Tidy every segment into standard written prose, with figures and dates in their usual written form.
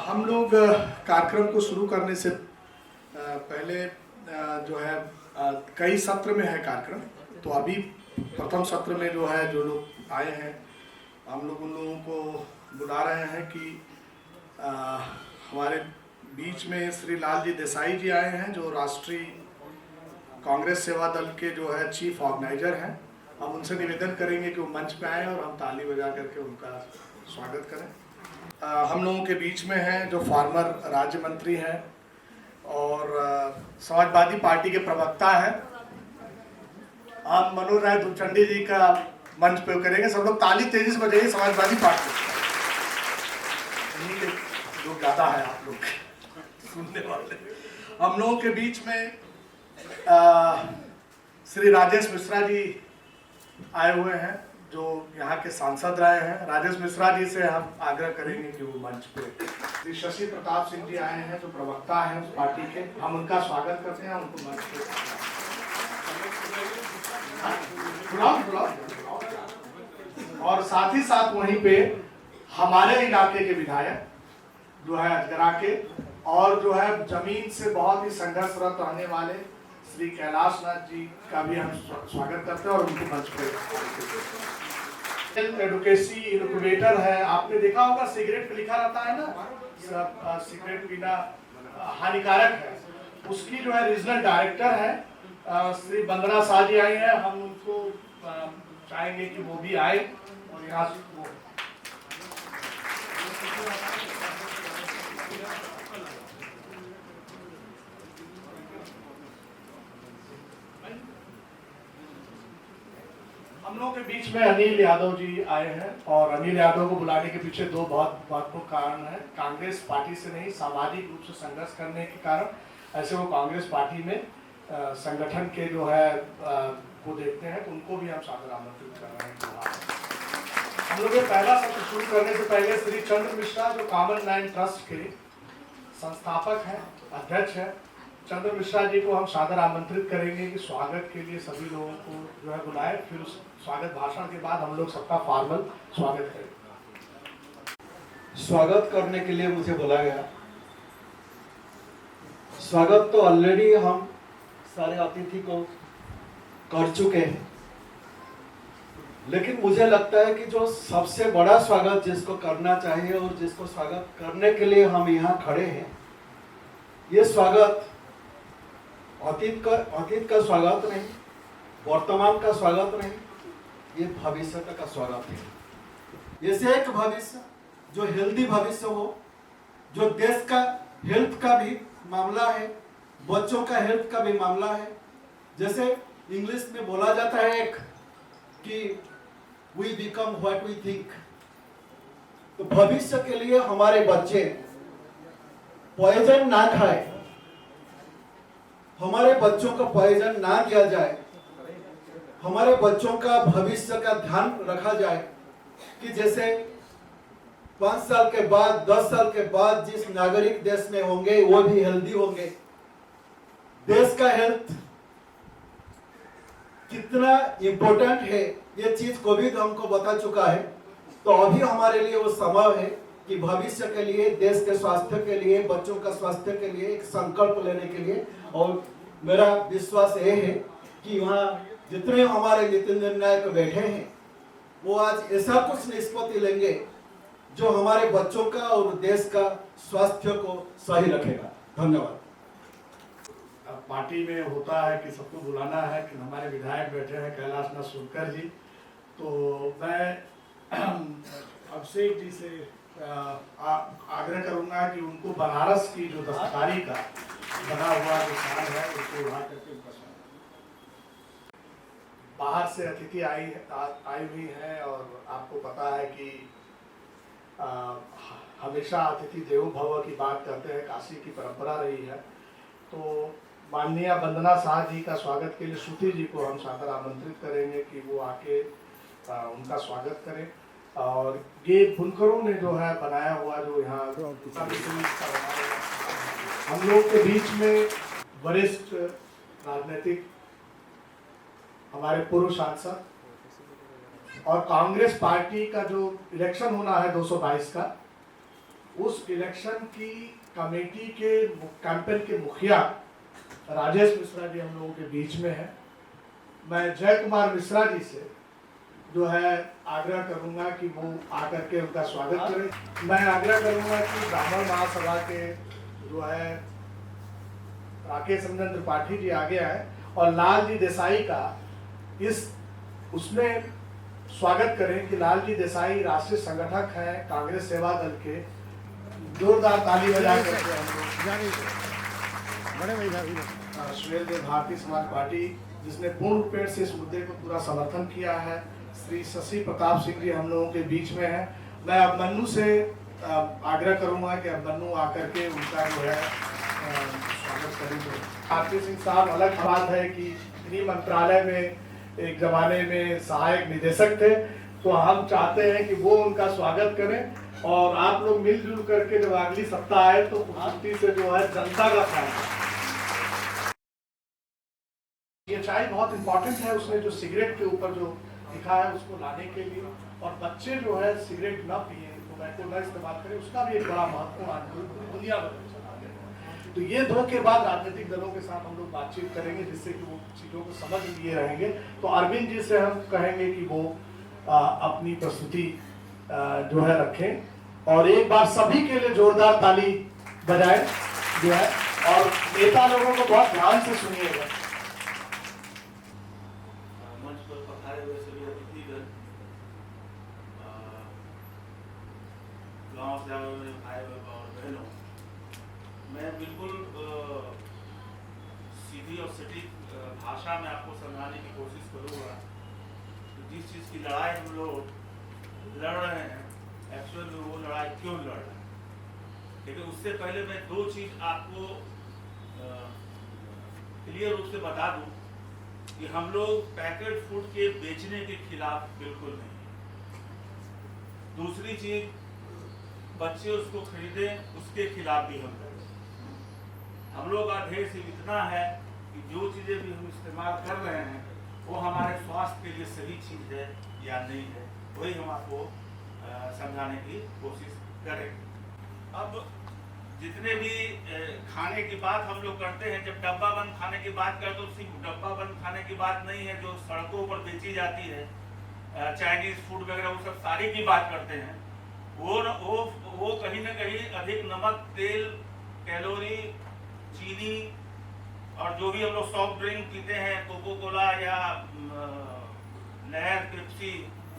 हम लोग कार्यक्रम को शुरू करने से पहले जो है कई सत्र में है कार्यक्रम। तो अभी प्रथम सत्र में जो है जो लोग आए हैं, हम लोग उन लोगों को बुला रहे हैं कि हमारे बीच में श्री लाल जी देसाई जी आए हैं, जो राष्ट्रीय कांग्रेस सेवा दल के जो है चीफ ऑर्गेनाइजर हैं। हम उनसे निवेदन करेंगे कि वो मंच पे आए और हम ताली बजा करके उनका स्वागत करें। हम लोगों के बीच में हैं जो फॉर्मर राज्य मंत्री हैं और समाजवादी पार्टी के प्रवक्ता हैं, हम मनोज राय दुचंडी जी का मंच पे करेंगे। सब लोग ताली तेजी से बजाइए समाजवादी पार्टी लोग ज़्यादा है आप लोग सुनने वाले। हम लोगों के बीच में श्री राजेश मिश्रा जी आए हुए हैं, जो यहाँ के सांसद रहे हैं। राजेश मिश्रा जी से हम आग्रह करेंगे कि वो मंच पे। श्री शशि प्रताप सिंह जी आए हैं, जो प्रवक्ता हैं उस पार्टी के, हम उनका स्वागत करते हैं। उनको मंच पे बुलाओ। और साथ ही साथ वहीं पे हमारे इलाके के विधायक जो है अजगरा के, और जो है जमीन से बहुत ही संघर्षरत रहने वाले श्री कैलाश नाथ जी का भी हम स्वागत करते हैं और उनको मंच पे। एडवोकेसी इनक्यूबेटर है, आपने देखा होगा सिगरेट पे लिखा रहता है ना, सिगरेट पीना हानिकारक है। उसकी जो है रीजनल डायरेक्टर है श्री बंदना शाह जी आई हैं। हम उनको चाहेंगे कि वो भी आए और यहाँ हम लोगों के बीच में अनिल यादव जी आए हैं। और अनिल यादव को बुलाने के पीछे दो बहुत महत्वपूर्ण कारण है। कांग्रेस पार्टी से नहीं, सामाजिक रूप से संघर्ष करने के कारण ऐसे वो कांग्रेस पार्टी में संगठन के जो है को देखते हैं, तो उनको भी हम सादर आमंत्रित कर रहे हैं। हम लोग पहला सत्र शुरू करने से पहले श्री चंद्र मिश्रा, जो कॉमन मैन ट्रस्ट के संस्थापक हैं, अध्यक्ष हैं, चंद्र मिश्रा जी को हम सादर आमंत्रित करेंगे कि स्वागत के लिए सभी लोगों को जो है बुलाए। फिर उस स्वागत भाषण के बाद हम लोग सबका फॉर्मल स्वागत करेंगे। स्वागत करने के लिए मुझे बुलाया गया। स्वागत तो ऑलरेडी हम सारे अतिथि को कर चुके हैं, लेकिन मुझे लगता है कि जो सबसे बड़ा स्वागत जिसको करना चाहिए और जिसको स्वागत करने के लिए हम यहाँ खड़े हैं, ये स्वागत अतीत का स्वागत नहीं, वर्तमान का स्वागत नहीं, ये भविष्य का स्वागत है। ऐसे एक भविष्य जो हेल्दी भविष्य हो, जो देश का हेल्थ का भी मामला है, बच्चों का हेल्थ का भी मामला है। जैसे इंग्लिश में बोला जाता है एक कि we become what we think. तो भविष्य के लिए हमारे बच्चे पॉइजन ना खाए, हमारे बच्चों को पॉइजन ना दिया जाए, हमारे बच्चों का भविष्य का ध्यान रखा जाए कि जैसे 5 साल के बाद 10 साल के बाद जिस नागरिक देश में होंगे वो भी हेल्दी होंगे। देश का हेल्थ कितना इंपॉर्टेंट है ये चीज कोविड हमको बता चुका है। तो अभी हमारे लिए वो समय है कि भविष्य के लिए, देश के स्वास्थ्य के लिए, बच्चों का स्वास्थ्य के लिए एक संकल्प लेने के लिए। और मेरा विश्वास ये है कि वहाँ जितने हमारे नीति निर्णायक बैठे हैं वो आज ऐसा कुछ निष्पत्ति लेंगे जो हमारे बच्चों का और देश का स्वास्थ्य को सही रखेगा। धन्यवाद। पार्टी में होता है कि सबको बुलाना है, कि हमारे विधायक बैठे हैं कैलाश नाथ सोनकर जी, तो मैं अभिषेक जी से आग्रह करूंगा कि उनको बनारस की जो दस्तकारी का बना हुआ जो साल है उसको उठा करके बाहर से अतिथि आई हुई हैं। और आपको पता है कि हमेशा अतिथि देवो भव की बात करते हैं, काशी की परंपरा रही है। तो माननीय वंदना शाह जी का स्वागत के लिए श्रुति जी को हम सादर आमंत्रित करेंगे कि वो आके उनका स्वागत करें। और ये बुनकरों ने जो है बनाया हुआ जो यहाँ हम लोग के बीच में वरिष्ठ राजनीतिक हमारे पूर्व सांसद और कांग्रेस पार्टी का जो इलेक्शन होना है 222 का, उस इलेक्शन की कमेटी के कैंपेन के मुखिया राजेश मिश्रा जी हम लोगों के बीच में है। मैं जय कुमार मिश्रा जी से जो है आग्रह करूंगा कि वो आकर के उनका स्वागत करें। मैं आग्रह करूंगा कि ब्राह्मण महासभा के जो है राकेश रंजन त्रिपाठी जी आगे आए और लाल जी देसाई का उसमें स्वागत करें कि लाल जी देसाई राष्ट्रीय संगठक हैं कांग्रेस सेवा दल के। जोरदार ताली बजा करके सुहेल देव भारतीय समाज पार्टी जिसने पूर्ण रूपेण से इस मुद्दे को पूरा समर्थन किया है। श्री शशि प्रताप सिंह जी हम लोगों के बीच में है। मैं अभिमन्यु से आग्रह करूंगा कि अभिमन्यु आकर के उनका जो है स्वागत करेंगे। भारती सिंह साहब अलग बात है कि गृह मंत्रालय में एक जमाने में सहायक निदेशक थे, तो हम चाहते हैं कि वो उनका स्वागत करें और आप लोग मिलजुल करके जब अगली सप्ताह आए तो शांति से जो है जनता का फायदा। ये चाय बहुत इंपॉर्टेंट है, उसने जो सिगरेट के ऊपर जो लिखा है उसको लाने के लिए, और बच्चे जो है सिगरेट न पिए, टोबैको न इस्तेमाल करें, उसका भी एक बड़ा महत्वपूर्ण आंदोलन पूरी दुनिया भर में चला गया। तो ये 2 के बाद राजनीतिक दलों के साथ हम लोग बातचीत करेंगे जिससे कि वो चीज़ों को समझ लिए रहेंगे। तो अरविंद जी से हम कहेंगे कि वो अपनी प्रस्तुति जो है रखें और एक बार सभी के लिए जोरदार ताली बजाएं जो है, और नेता लोगों को बहुत ध्यान से सुनिएगा। गाँव से आए हुए भाई और बहनों, मैं बिल्कुल सीधी और सटीक भाषा में आपको समझाने की कोशिश करूँगा कि जिस चीज़ की लड़ाई हम लोग लड़ रहे हैं एक्चुअल में वो लड़ाई क्यों लड़ रहे हैं। लेकिन उससे पहले मैं 2 चीज़ आपको क्लियर रूप से बता दूं कि हम लोग पैकेट फूड के बेचने के खिलाफ बिल्कुल नहीं। दूसरी चीज़, बच्चे उसको खरीदें उसके खिलाफ भी हम लोग का ध्येय सिर्फ इतना है कि जो चीज़ें भी हम इस्तेमाल कर रहे हैं वो हमारे स्वास्थ्य के लिए सही चीज़ है या नहीं है, वही हम आपको समझाने की कोशिश करेंगे। अब जितने भी खाने की बात हम लोग करते हैं, जब डब्बा बंद खाने की बात करते हैं तो सिर्फ डब्बा बंद खाने की बात नहीं है, जो सड़कों पर बेची जाती है चाइनीज फूड वगैरह, वो सब सारी की बात करते हैं। वो कहीं ना कहीं अधिक नमक, तेल, कैलोरी, चीनी और जो भी हम लोग सॉफ्ट ड्रिंक पीते हैं, कोको कोला या नहर, पेप्सी,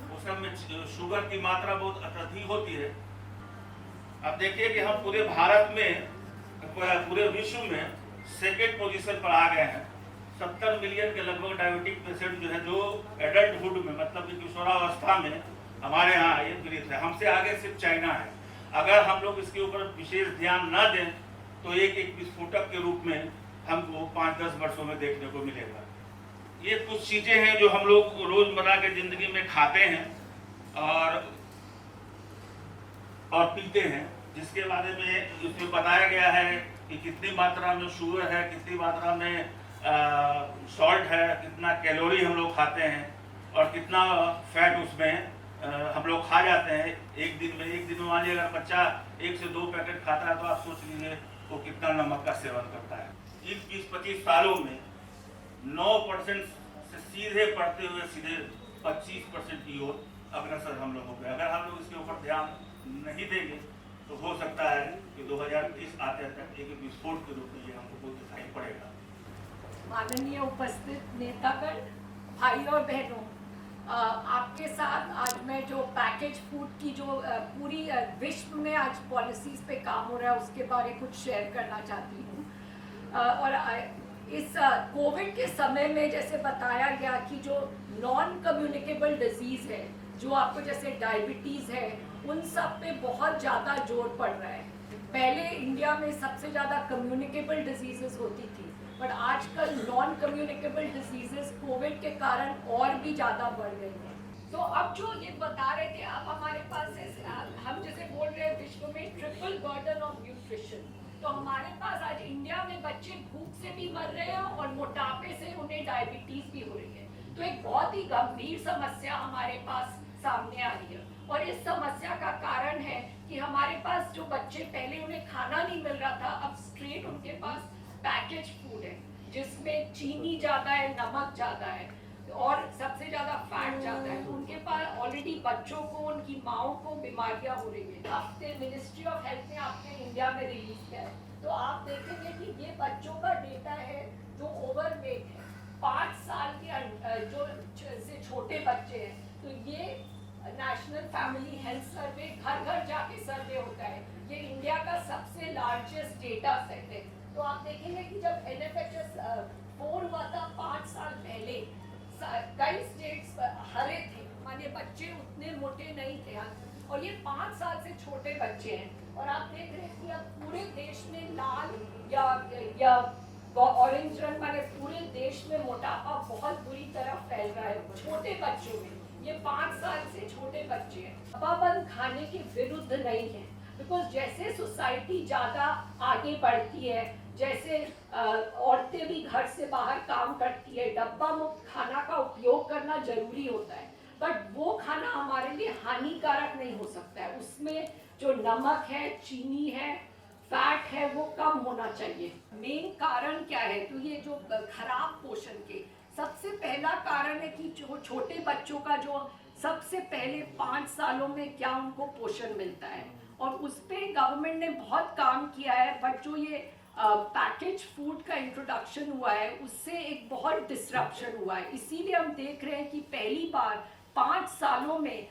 वो सब में शुगर की मात्रा बहुत अत्यधिक होती है। अब देखिए कि हम पूरे भारत में, पूरे विश्व में 2nd पोजीशन पर आ गए हैं। 70 मिलियन के लगभग डायबिटिक पेशेंट जो है, जो एडल्टहुड में मतलब कि किशोरावस्था में हमारे यहाँ ये पीड़ित है। हमसे आगे सिर्फ चाइना है। अगर हम लोग इसके ऊपर विशेष ध्यान न दें तो एक विस्फोटक के रूप में हमको 5-10 वर्षों में देखने को मिलेगा। ये कुछ चीज़ें हैं जो हम लोग रोजमर्रा के जिंदगी में खाते हैं और पीते हैं, जिसके बारे में इसमें बताया गया है कि कितनी मात्रा में शुगर है, कितनी मात्रा में सॉल्ट है, कितना कैलोरी हम लोग खाते हैं और कितना फैट उसमें हम लोग खा जाते हैं एक दिन में मान लीजिए अगर बच्चा 1 से 2 पैकेट खाता है तो आप सोच लीजिए वो कितना नमक का सेवन करता है। इन 20-25 सालों में 9% से सीधे बढ़ते हुए सीधे 25% की ओर अग्रसर हम लोग हो गए। अगर हम लोग इसके ऊपर ध्यान नहीं देंगे तो हो सकता है कि 2030 आते तक एक विस्फोट के रूप में ये हमको दिखाई पड़ेगा। माननीय उपस्थित नेतागण, भाई और बहनों, आपके साथ आज मैं जो पैकेज फूड की जो पूरी विश्व में आज पॉलिसीज पे काम हो रहा है उसके बारे कुछ शेयर करना चाहती हूँ। और इस कोविड के समय में जैसे बताया गया कि जो नॉन कम्युनिकेबल डिजीज़ है, जो आपको जैसे डायबिटीज़ है, उन सब पे बहुत ज़्यादा जोर पड़ रहा है। पहले इंडिया में सबसे ज़्यादा कम्युनिकेबल डिजीज़ेस होती थी, बट आजकल नॉन कम्युनिकेबल डिजीजेस कोविड के कारण और भी ज़्यादा बढ़ गई हैं। तो अब जो ये बता रहे थे, अब हमारे पास हम जैसे बोल रहे हैं विश्व में ट्रिपल बर्डन ऑफ न्यूट्रिशन, तो हमारे पास आज इंडिया में बच्चे भूख से भी मर रहे हैं और मोटापे से उन्हें डायबिटीज़ भी हो रही है। तो एक बहुत ही गंभीर समस्या हमारे पास सामने आ रही है। और इस समस्या का कारण है कि हमारे पास जो बच्चे पहले उन्हें खाना नहीं मिल रहा था, अब स्ट्रेट उनके पास पैकेज फूड है जिसमें चीनी ज़्यादा है, नमक ज़्यादा है और सबसे ज़्यादा फैट ज़्यादा है। तो उनके पास ऑलरेडी बच्चों को, उनकी माओ को बीमारियां हो रही है। हफ्ते मिनिस्ट्री ऑफ हेल्थ ने आपके इंडिया में रिलीज किया है, तो आप देखेंगे कि ये बच्चों का डेटा है जो ओवरवेट है, 5 साल के जो से छोटे बच्चे हैं। तो ये नेशनल फैमिली हेल्थ सर्वे घर घर जाके सर्वे होता है, ये इंडिया का सबसे लार्जेस्ट डेटा सेट है। तो आप देखेंगे कि जब NFHS 4 हुआ था 5 साल पहले, कई स्टेट्स हरे थे, माने बच्चे उतने मोटे नहीं थे, और ये 5 साल से छोटे बच्चे हैं। और आप देख रहे हैं कि अब पूरे देश में लाल या ऑरेंज रंग, माने पूरे देश में मोटापा बहुत बुरी तरह फैल रहा है छोटे बच्चों में। ये 5 साल से छोटे बच्चे हैं। डब्बाबंद खाने के विरुद्ध नहीं है, बिकॉज जैसे सोसाइटी ज़्यादा आगे बढ़ती है, जैसे औरतें भी घर से बाहर काम करती है, डब्बा मुक्त खाना का उपयोग करना जरूरी होता है। बट वो खाना हमारे लिए हानिकारक नहीं हो सकता है। उसमें जो नमक है, चीनी है, फैट है, वो कम होना चाहिए। मेन कारण क्या है? तो ये जो खराब पोषण के सबसे पहला कारण है कि जो छोटे बच्चों का जो सबसे पहले 5 सालों में क्या उनको पोषण मिलता है, और उस पर गवर्नमेंट ने बहुत काम किया है। बट जो ये पैकेज फूड का इंट्रोडक्शन हुआ है, उससे एक बहुत डिसरप्शन हुआ है। इसीलिए हम देख रहे हैं कि पहली बार 5 सालों में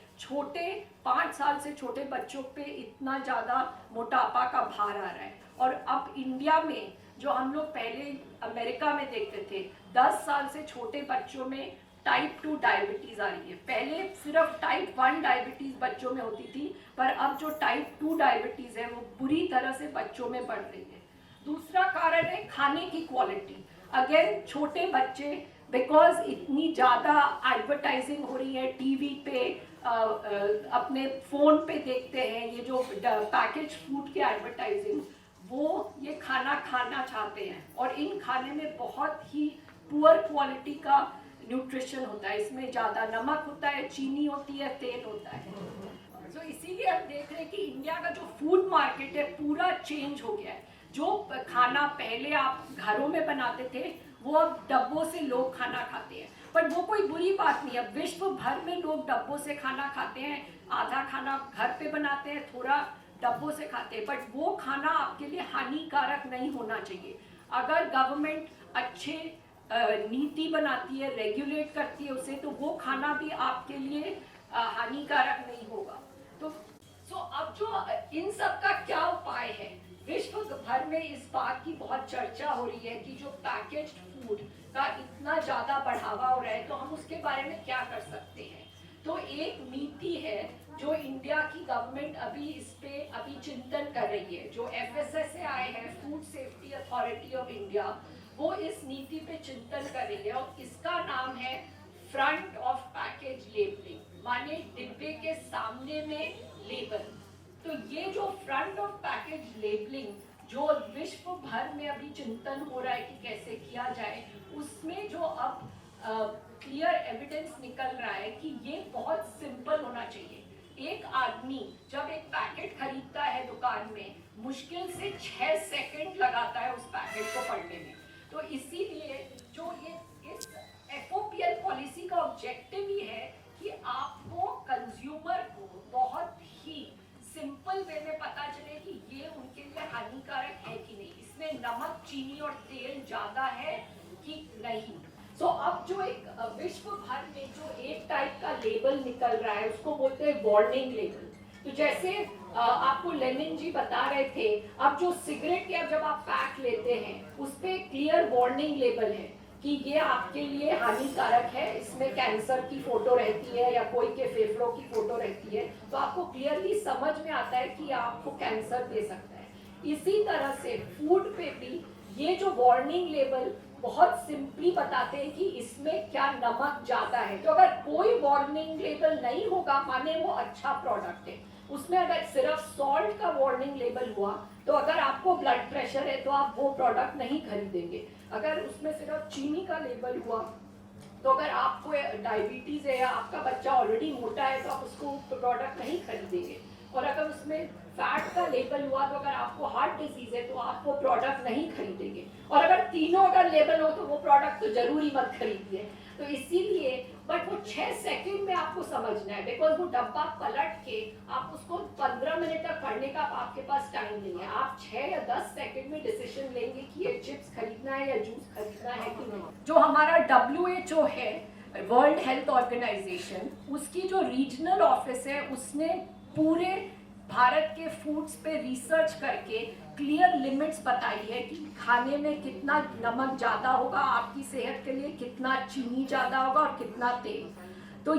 5 साल से छोटे बच्चों पे इतना ज़्यादा मोटापा का भार आ रहा है। और अब इंडिया में जो हम लोग पहले अमेरिका में देखते थे, 10 साल से छोटे बच्चों में टाइप 2 डायबिटीज़ आ रही है। पहले सिर्फ टाइप 1 डायबिटीज़ बच्चों में होती थी, पर अब जो टाइप 2 डायबिटीज़ है वो बुरी तरह से बच्चों में बढ़ रही है। दूसरा कारण है खाने की क्वालिटी। अगेन छोटे बच्चे, बिकॉज इतनी ज़्यादा एडवर्टाइजिंग हो रही है टीवी पे, अपने फ़ोन पे देखते हैं ये जो पैकेज फूड की एडवर्टाइजिंग, वो ये खाना खाना चाहते हैं। और इन खाने में बहुत ही पुअर क्वालिटी का न्यूट्रिशन होता है, इसमें ज़्यादा नमक होता है, चीनी होती है, तेल होता है। तो इसीलिए हम देख रहे हैं कि इंडिया का जो फूड मार्केट है पूरा चेंज हो गया है। जो खाना पहले आप घरों में बनाते थे, वो अब डब्बों से लोग खाना खाते हैं। पर वो कोई बुरी बात नहीं है। विश्व भर में लोग डब्बों से खाना खाते हैं, आधा खाना घर पे बनाते हैं, थोड़ा डब्बों से खाते हैं। बट वो खाना आपके लिए हानिकारक नहीं होना चाहिए। अगर गवर्नमेंट अच्छे नीति बनाती है, रेगुलेट करती है उसे, तो वो खाना भी आपके लिए हानिकारक नहीं होगा। तो अब जो इन सब का क्या उपाय है? विश्व भर में इस बात की बहुत चर्चा हो रही है कि जो पैकेज्ड फूड का इतना ज़्यादा बढ़ावा हो रहा है, तो हम उसके बारे में क्या कर सकते हैं। तो एक नीति है जो इंडिया की गवर्नमेंट अभी चिंतन कर रही है, जो FSSAI है, food safety authority of India, वो इस नीति पे चिंतन कर रही है। और इसका नाम है फ्रंट ऑफ पैकेज लेबलिंग, माने डिब्बे के सामने में लेबल। तो ये जो फ्रंट ऑफ पैकेज लेबलिंग जो विश्व भर में अभी चिंतन हो रहा है कि कैसे किया जाए, उसमें जो अब क्लियर एविडेंस निकल रहा है कि ये बहुत सिंपल होना चाहिए। एक आदमी जब एक पैकेट खरीदता है दुकान में, मुश्किल से 6 सेकंड लगाता है उस पैकेट को पढ़ने में। तो इसीलिए जो ये इस FOPL पॉलिसी का ऑब्जेक्टिव ही है कि आपको कंज्यूमर को बहुत ही सिंपल वे में पता चले कि ये उनके लिए हानिकारक है कि नहीं, इसमें नमक, चीनी और तेल ज़्यादा है कि नहीं। तो अब जो एक विश्व भर में जो एक टाइप का लेबल निकल रहा है, उसको बोलते हैं वार्निंग लेबल। तो जैसे आपको लेनिन जी बता रहे थे, अब जो सिगरेट या जब आप पैक लेते हैं, उस पर क्लियर वार्निंग लेबल है कि ये आपके लिए हानिकारक है, इसमें कैंसर की फोटो रहती है या कोई के फेफड़ों की फोटो रहती है, तो आपको क्लियरली समझ में आता है कि आपको कैंसर दे सकता है। इसी तरह से फूड पे भी ये जो वार्निंग लेबल बहुत सिंपली बताते हैं कि इसमें क्या नमक ज़्यादा है। तो अगर कोई वार्निंग लेबल नहीं होगा, माने वो अच्छा प्रोडक्ट है। उसमें अगर सिर्फ सॉल्ट का वार्निंग लेबल हुआ, तो अगर आपको ब्लड प्रेशर है तो आप वो प्रोडक्ट नहीं खरीदेंगे। अगर उसमें सिर्फ चीनी का लेबल हुआ तो अगर आपको डायबिटीज है या आपका बच्चा ऑलरेडी मोटा है तो आप उसको प्रोडक्ट नहीं खरीदेंगे। और अगर उसमें फैट का लेबल हुआ तो अगर आपको हार्ट डिजीज है तो आप वो प्रोडक्ट नहीं खरीदेंगे। और अगर तीनों अगर लेबल हो तो वो प्रोडक्ट तो जरूरी मत खरीदिए। तो इसीलिए बट वो 6 सेकंड में आपको समझना है, बिकॉज वो डब्बा पलट के आप उसको 15 मिनट तक पढ़ने का आपके पास टाइम नहीं है। आप 6 या 10 सेकंड में डिसीजन लेंगे कि ये चिप्स खरीदना है या जूस खरीदना है कि नहीं। जो हमारा WHO है, वर्ल्ड हेल्थ ऑर्गेनाइजेशन, उसकी जो रीजनल ऑफिस है उसने पूरे भारत के फूड्स पे रिसर्च करके क्लियर लिमिट्स बताई है कि खाने में कितना नमक ज़्यादा होगा, आपकी सेहत के लिए कितना चीनी ज़्यादा होगा और कितना तेल। तो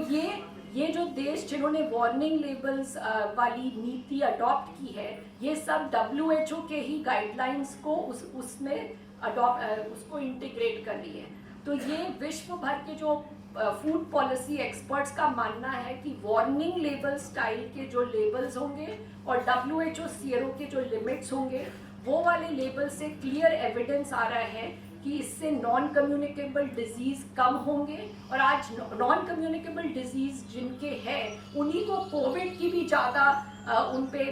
ये जो देश जिन्होंने वार्निंग लेबल्स वाली नीति अडॉप्ट की है, ये सब WHO के ही गाइडलाइंस को उसमें उसको इंटीग्रेट कर रही है। तो ये विश्व भर के जो फूड पॉलिसी एक्सपर्ट्स का मानना है कि वार्निंग लेबल स्टाइल के जो लेबल्स होंगे और WHO CRO के जो लिमिट्स होंगे, वो वाले लेबल से क्लियर एविडेंस आ रहा है कि इससे नॉन कम्युनिकेबल डिजीज कम होंगे। और आज नॉन कम्युनिकेबल डिजीज जिनके हैं उन्हीं को कोविड की भी ज़्यादा उन पे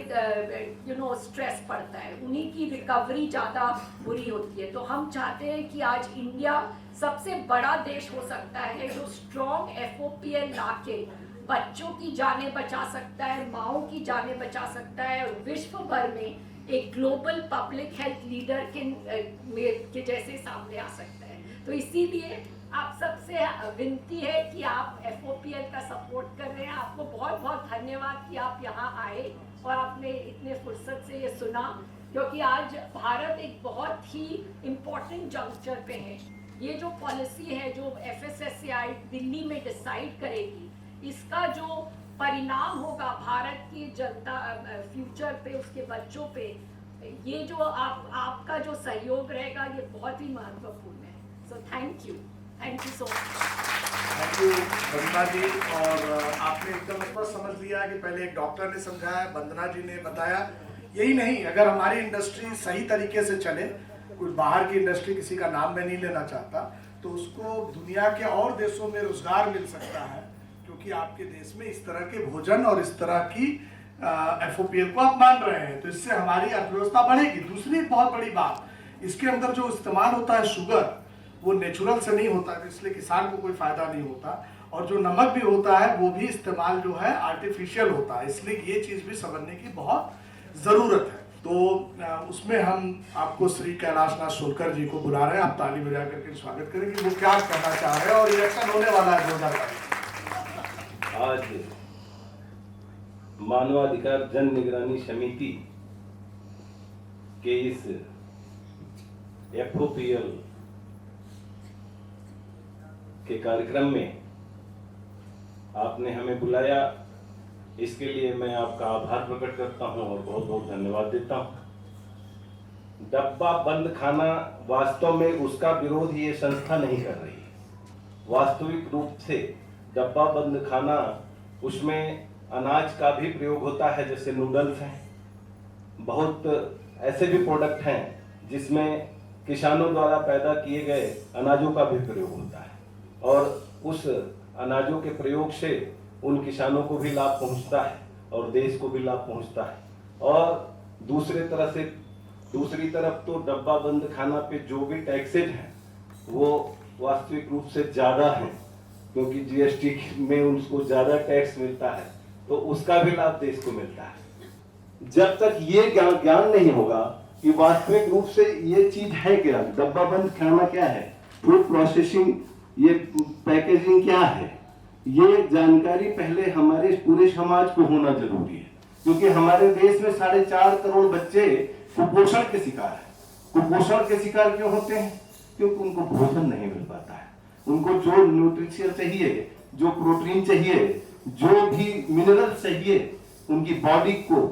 स्ट्रेस पड़ता है, उन्हीं की रिकवरी ज़्यादा बुरी होती है। तो हम चाहते हैं कि आज इंडिया सबसे बड़ा देश हो सकता है जो स्ट्रॉन्ग FOPL लाके बच्चों की जानें बचा सकता है, माओं की जानें बचा सकता है और विश्व भर में एक ग्लोबल पब्लिक हेल्थ लीडर के जैसे सामने आ सकता है। तो इसीलिए आप सबसे विनती है कि आप FOPL का सपोर्ट कर रहे हैं। आपको बहुत बहुत धन्यवाद कि आप यहाँ आए और आपने इतने फुर्सत से ये सुना, क्योंकि आज भारत एक बहुत ही इम्पोर्टेंट जंक्चर पे है। ये जो पॉलिसी है जो FSSAI दिल्ली में डिसाइड करेगी, इसका जो परिणाम होगा भारत की जनता फ्यूचर पे, उसके बच्चों पे, ये जो आपका जो सहयोग रहेगा ये बहुत ही महत्वपूर्ण है। So thank you so much. Thank you Vandana ji. और आपने एकदम स्पष्ट समझ लिया कि पहले एक डॉक्टर ने समझाया, वंदना जी ने बताया। यही नहीं, अगर हमारी इंडस्ट्री सही तरीके से चले, कोई बाहर की इंडस्ट्री, किसी का नाम मैं नहीं लेना चाहता, तो उसको दुनिया के और देशों में रोजगार मिल सकता है, क्योंकि आपके देश में इस तरह के भोजन और इस तरह की FOPL को आप मान रहे हैं। तो इससे हमारी अर्थव्यवस्था बढ़ेगी। दूसरी बहुत बड़ी बात, इसके अंदर जो इस्तेमाल होता है शुगर, वो नेचुरल से नहीं होता है, इसलिए किसान को कोई फायदा नहीं होता। और जो नमक भी होता है वो भी इस्तेमाल जो है आर्टिफिशियल होता है, इसलिए ये चीज़ भी समझने की बहुत ज़रूरत है। तो उसमें हम आपको श्री कैलाशनाथ सोलकर जी को बुला रहे हैं। आप ताली बजा करके स्वागत करें कि वो क्या कहना चाह रहे हैं। और इलेक्शन होने वाला है 2022। आज मानवाधिकार जन निगरानी समिति के इस FOPL के कार्यक्रम में आपने हमें बुलाया, इसके लिए मैं आपका आभार प्रकट करता हूं और बहुत बहुत धन्यवाद देता हूं। डब्बा बंद खाना वास्तव में उसका विरोध ये संस्था नहीं कर रही है। वास्तविक रूप से डब्बा बंद खाना, उसमें अनाज का भी प्रयोग होता है, जैसे नूडल्स हैं, बहुत ऐसे भी प्रोडक्ट हैं जिसमें किसानों द्वारा पैदा किए गए अनाजों का भी प्रयोग होता है और उस अनाजों के प्रयोग से उन किसानों को भी लाभ पहुंचता है और देश को भी लाभ पहुंचता है। और दूसरी तरफ तो डब्बा बंद खाना पे जो भी टैक्सेज हैं वो वास्तविक रूप से ज़्यादा हैं, क्योंकि GST में उनको ज़्यादा टैक्स मिलता है, तो उसका भी लाभ देश को मिलता है। जब तक ये ज्ञान नहीं होगा कि वास्तविक रूप से ये चीज है क्या, डब्बा बंद खाना क्या है, फूड प्रोसेसिंग, ये पैकेजिंग क्या है, ये जानकारी पहले हमारे पूरे समाज को होना जरूरी है। क्योंकि हमारे देश में 4.5 करोड़ बच्चे कुपोषण के शिकार हैं। कुपोषण के शिकार क्यों होते हैं? क्योंकि उनको भोजन नहीं मिल पाता है। उनको जो न्यूट्रिशन चाहिए, जो प्रोटीन चाहिए, जो भी मिनरल चाहिए उनकी बॉडी को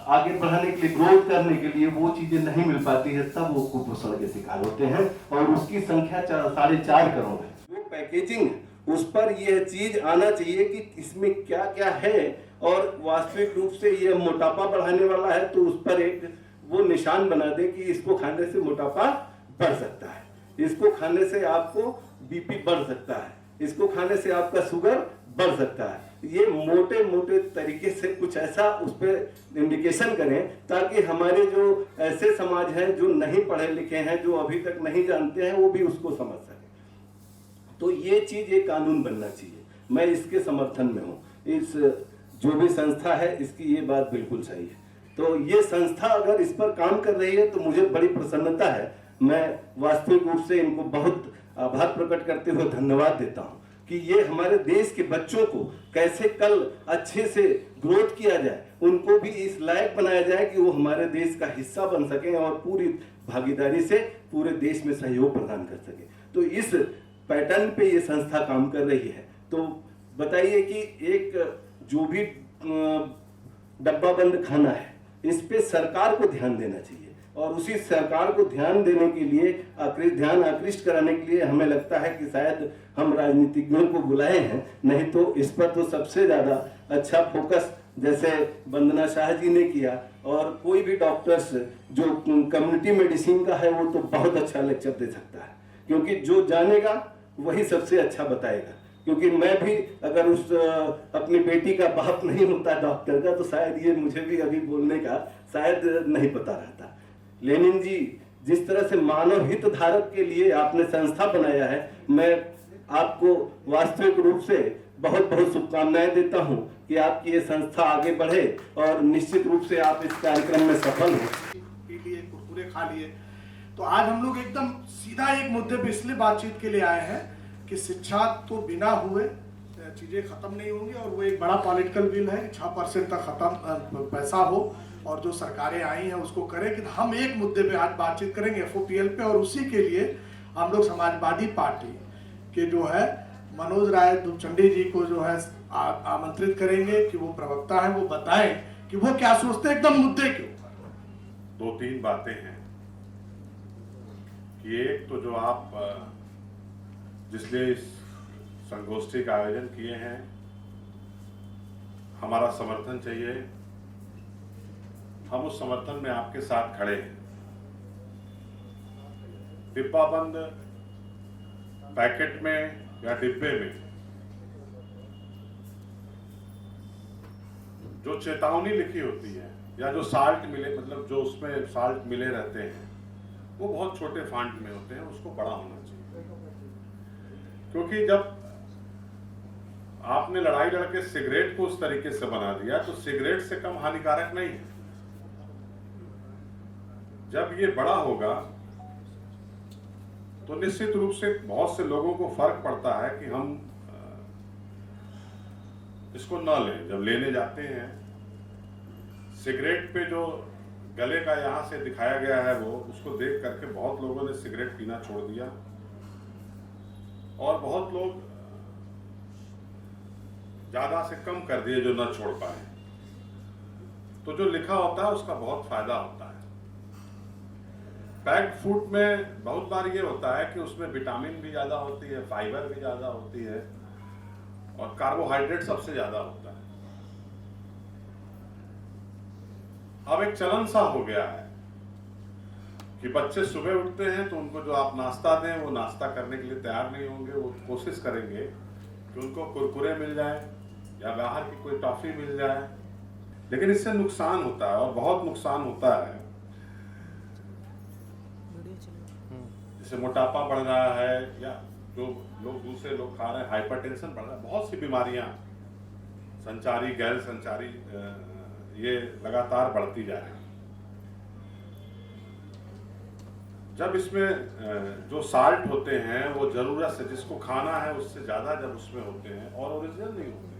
आगे बढ़ाने के लिए, ग्रोथ करने के लिए, वो चीजें नहीं मिल पाती है, तब वो कुपोषण के शिकार होते हैं। और उसकी संख्या 4.5 करोड़ है। जो पैकेजिंग, उस पर यह चीज आना चाहिए कि इसमें क्या क्या है, और वास्तविक रूप से ये मोटापा बढ़ाने वाला है तो उस पर एक वो निशान बना दे कि इसको खाने से मोटापा बढ़ सकता है, इसको खाने से आपको बीपी बढ़ सकता है, इसको खाने से आपका शुगर बढ़ सकता है। ये मोटे मोटे तरीके से कुछ ऐसा उस पर इंडिकेशन करें ताकि हमारे जो ऐसे समाज हैं जो नहीं पढ़े लिखे हैं, जो अभी तक नहीं जानते हैं, वो भी उसको समझ सके। तो ये चीज एक कानून बनना चाहिए, मैं इसके समर्थन में हूँ। इस जो भी संस्था है इसकी ये बात बिल्कुल सही है। तो ये संस्था अगर इस पर काम कर रही है तो मुझे बड़ी प्रसन्नता है। मैं वास्तविक रूप से इनको बहुत आभार प्रकट करते हुए धन्यवाद देता हूँ कि ये हमारे देश के बच्चों को कैसे कल अच्छे से ग्रोथ किया जाए, उनको भी इस लायक बनाया जाए कि वो हमारे देश का हिस्सा बन सकें और पूरी भागीदारी से पूरे देश में सहयोग प्रदान कर सके। तो इस पैटर्न पे ये संस्था काम कर रही है। तो बताइए कि एक जो भी डब्बा बंद खाना है, इस पे सरकार को ध्यान देना चाहिए और उसी सरकार को ध्यान देने के लिए ध्यान आकृष्ट कराने के लिए हमें लगता है कि शायद हम राजनीतिज्ञों को बुलाए हैं, नहीं तो इस पर तो सबसे ज्यादा अच्छा फोकस जैसे वंदना शाह जी ने किया और कोई भी डॉक्टर्स जो कम्युनिटी मेडिसिन का है वो तो बहुत अच्छा लेक्चर दे सकता है, क्योंकि जो जानेगा वही सबसे अच्छा बताएगा। क्योंकि मैं भी अगर उस अपनी बेटी का बाप नहीं होता डॉक्टर का तो शायद ये मुझे भी अभी बोलने का शायद नहीं पता रहता। लेनिन जी जिस तरह से मानव हित धारक के लिए आपने संस्था बनाया है, मैं आपको वास्तविक रूप से बहुत बहुत शुभकामनाएं देता हूं कि आपकी ये संस्था आगे बढ़े और निश्चित रूप से आप इस कार्यक्रम में सफल हो। पी लिए, कुरकुरे खा लिए। तो आज हम लोग एकदम सीधा एक मुद्दे पे इसलिए बातचीत के लिए आए हैं कि शिक्षा तो बिना हुए चीजें खत्म नहीं होंगी और वो एक बड़ा पॉलिटिकल बिल है, 6% तक खत्म पैसा हो और जो सरकारें आई हैं उसको करें। कि हम एक मुद्दे पे आज बातचीत करेंगे FOPL पे, और उसी के लिए हम लोग समाजवादी पार्टी के जो है मनोज राय दुचंडी जी को जो है आमंत्रित करेंगे कि वो प्रवक्ता है, वो बताएं कि वो क्या सोचते हैं एकदम मुद्दे के ऊपर। 2-3 बातें हैं कि एक तो जो आप जिसलिए इस संगोष्ठी का आयोजन किए हैं, हमारा समर्थन चाहिए, हम उस समर्थन में आपके साथ खड़े हैं। डिब्बा बंद पैकेट में या डिब्बे में जो चेतावनी लिखी होती है या जो साल्ट मिले, मतलब जो उसमें साल्ट मिले रहते हैं, वो बहुत छोटे फॉन्ट में होते हैं, उसको बड़ा होना चाहिए। क्योंकि जब आपने लड़ाई लड़के सिगरेट को उस तरीके से बना दिया तो सिगरेट से कम हानिकारक नहीं है। जब ये बड़ा होगा तो निश्चित रूप से बहुत से लोगों को फर्क पड़ता है कि हम इसको न लें। जब लेने जाते हैं, सिगरेट पे जो गले का यहां से दिखाया गया है वो उसको देख करके बहुत लोगों ने सिगरेट पीना छोड़ दिया और बहुत लोग ज्यादा से कम कर दिए जो न छोड़ पाए। तो जो लिखा होता है उसका बहुत फायदा होता है। पैक्ड फूड में बहुत बार ये होता है कि उसमें विटामिन भी ज्यादा होती है, फाइबर भी ज्यादा होती है और कार्बोहाइड्रेट सबसे ज्यादा होता है। अब एक चलन सा हो गया है कि बच्चे सुबह उठते हैं तो उनको जो आप नाश्ता दें वो नाश्ता करने के लिए तैयार नहीं होंगे। वो कोशिश करेंगे कि उनको कुरकुरे मिल जाए या बाहर की कोई टॉफी मिल जाए, लेकिन इससे नुकसान होता है और बहुत नुकसान होता है। जैसे मोटापा बढ़ रहा है या जो लोग दूसरे लोग खा रहे हैं, हाइपरटेंशन बढ़ रहा है, बहुत सी बीमारियां संचारी गैर संचारी ये लगातार बढ़ती जा रही है। जब इसमें जो साल्ट होते हैं वो जरूरत से जिसको खाना है उससे ज्यादा जब उसमें होते हैं और ओरिजिनल नहीं होते,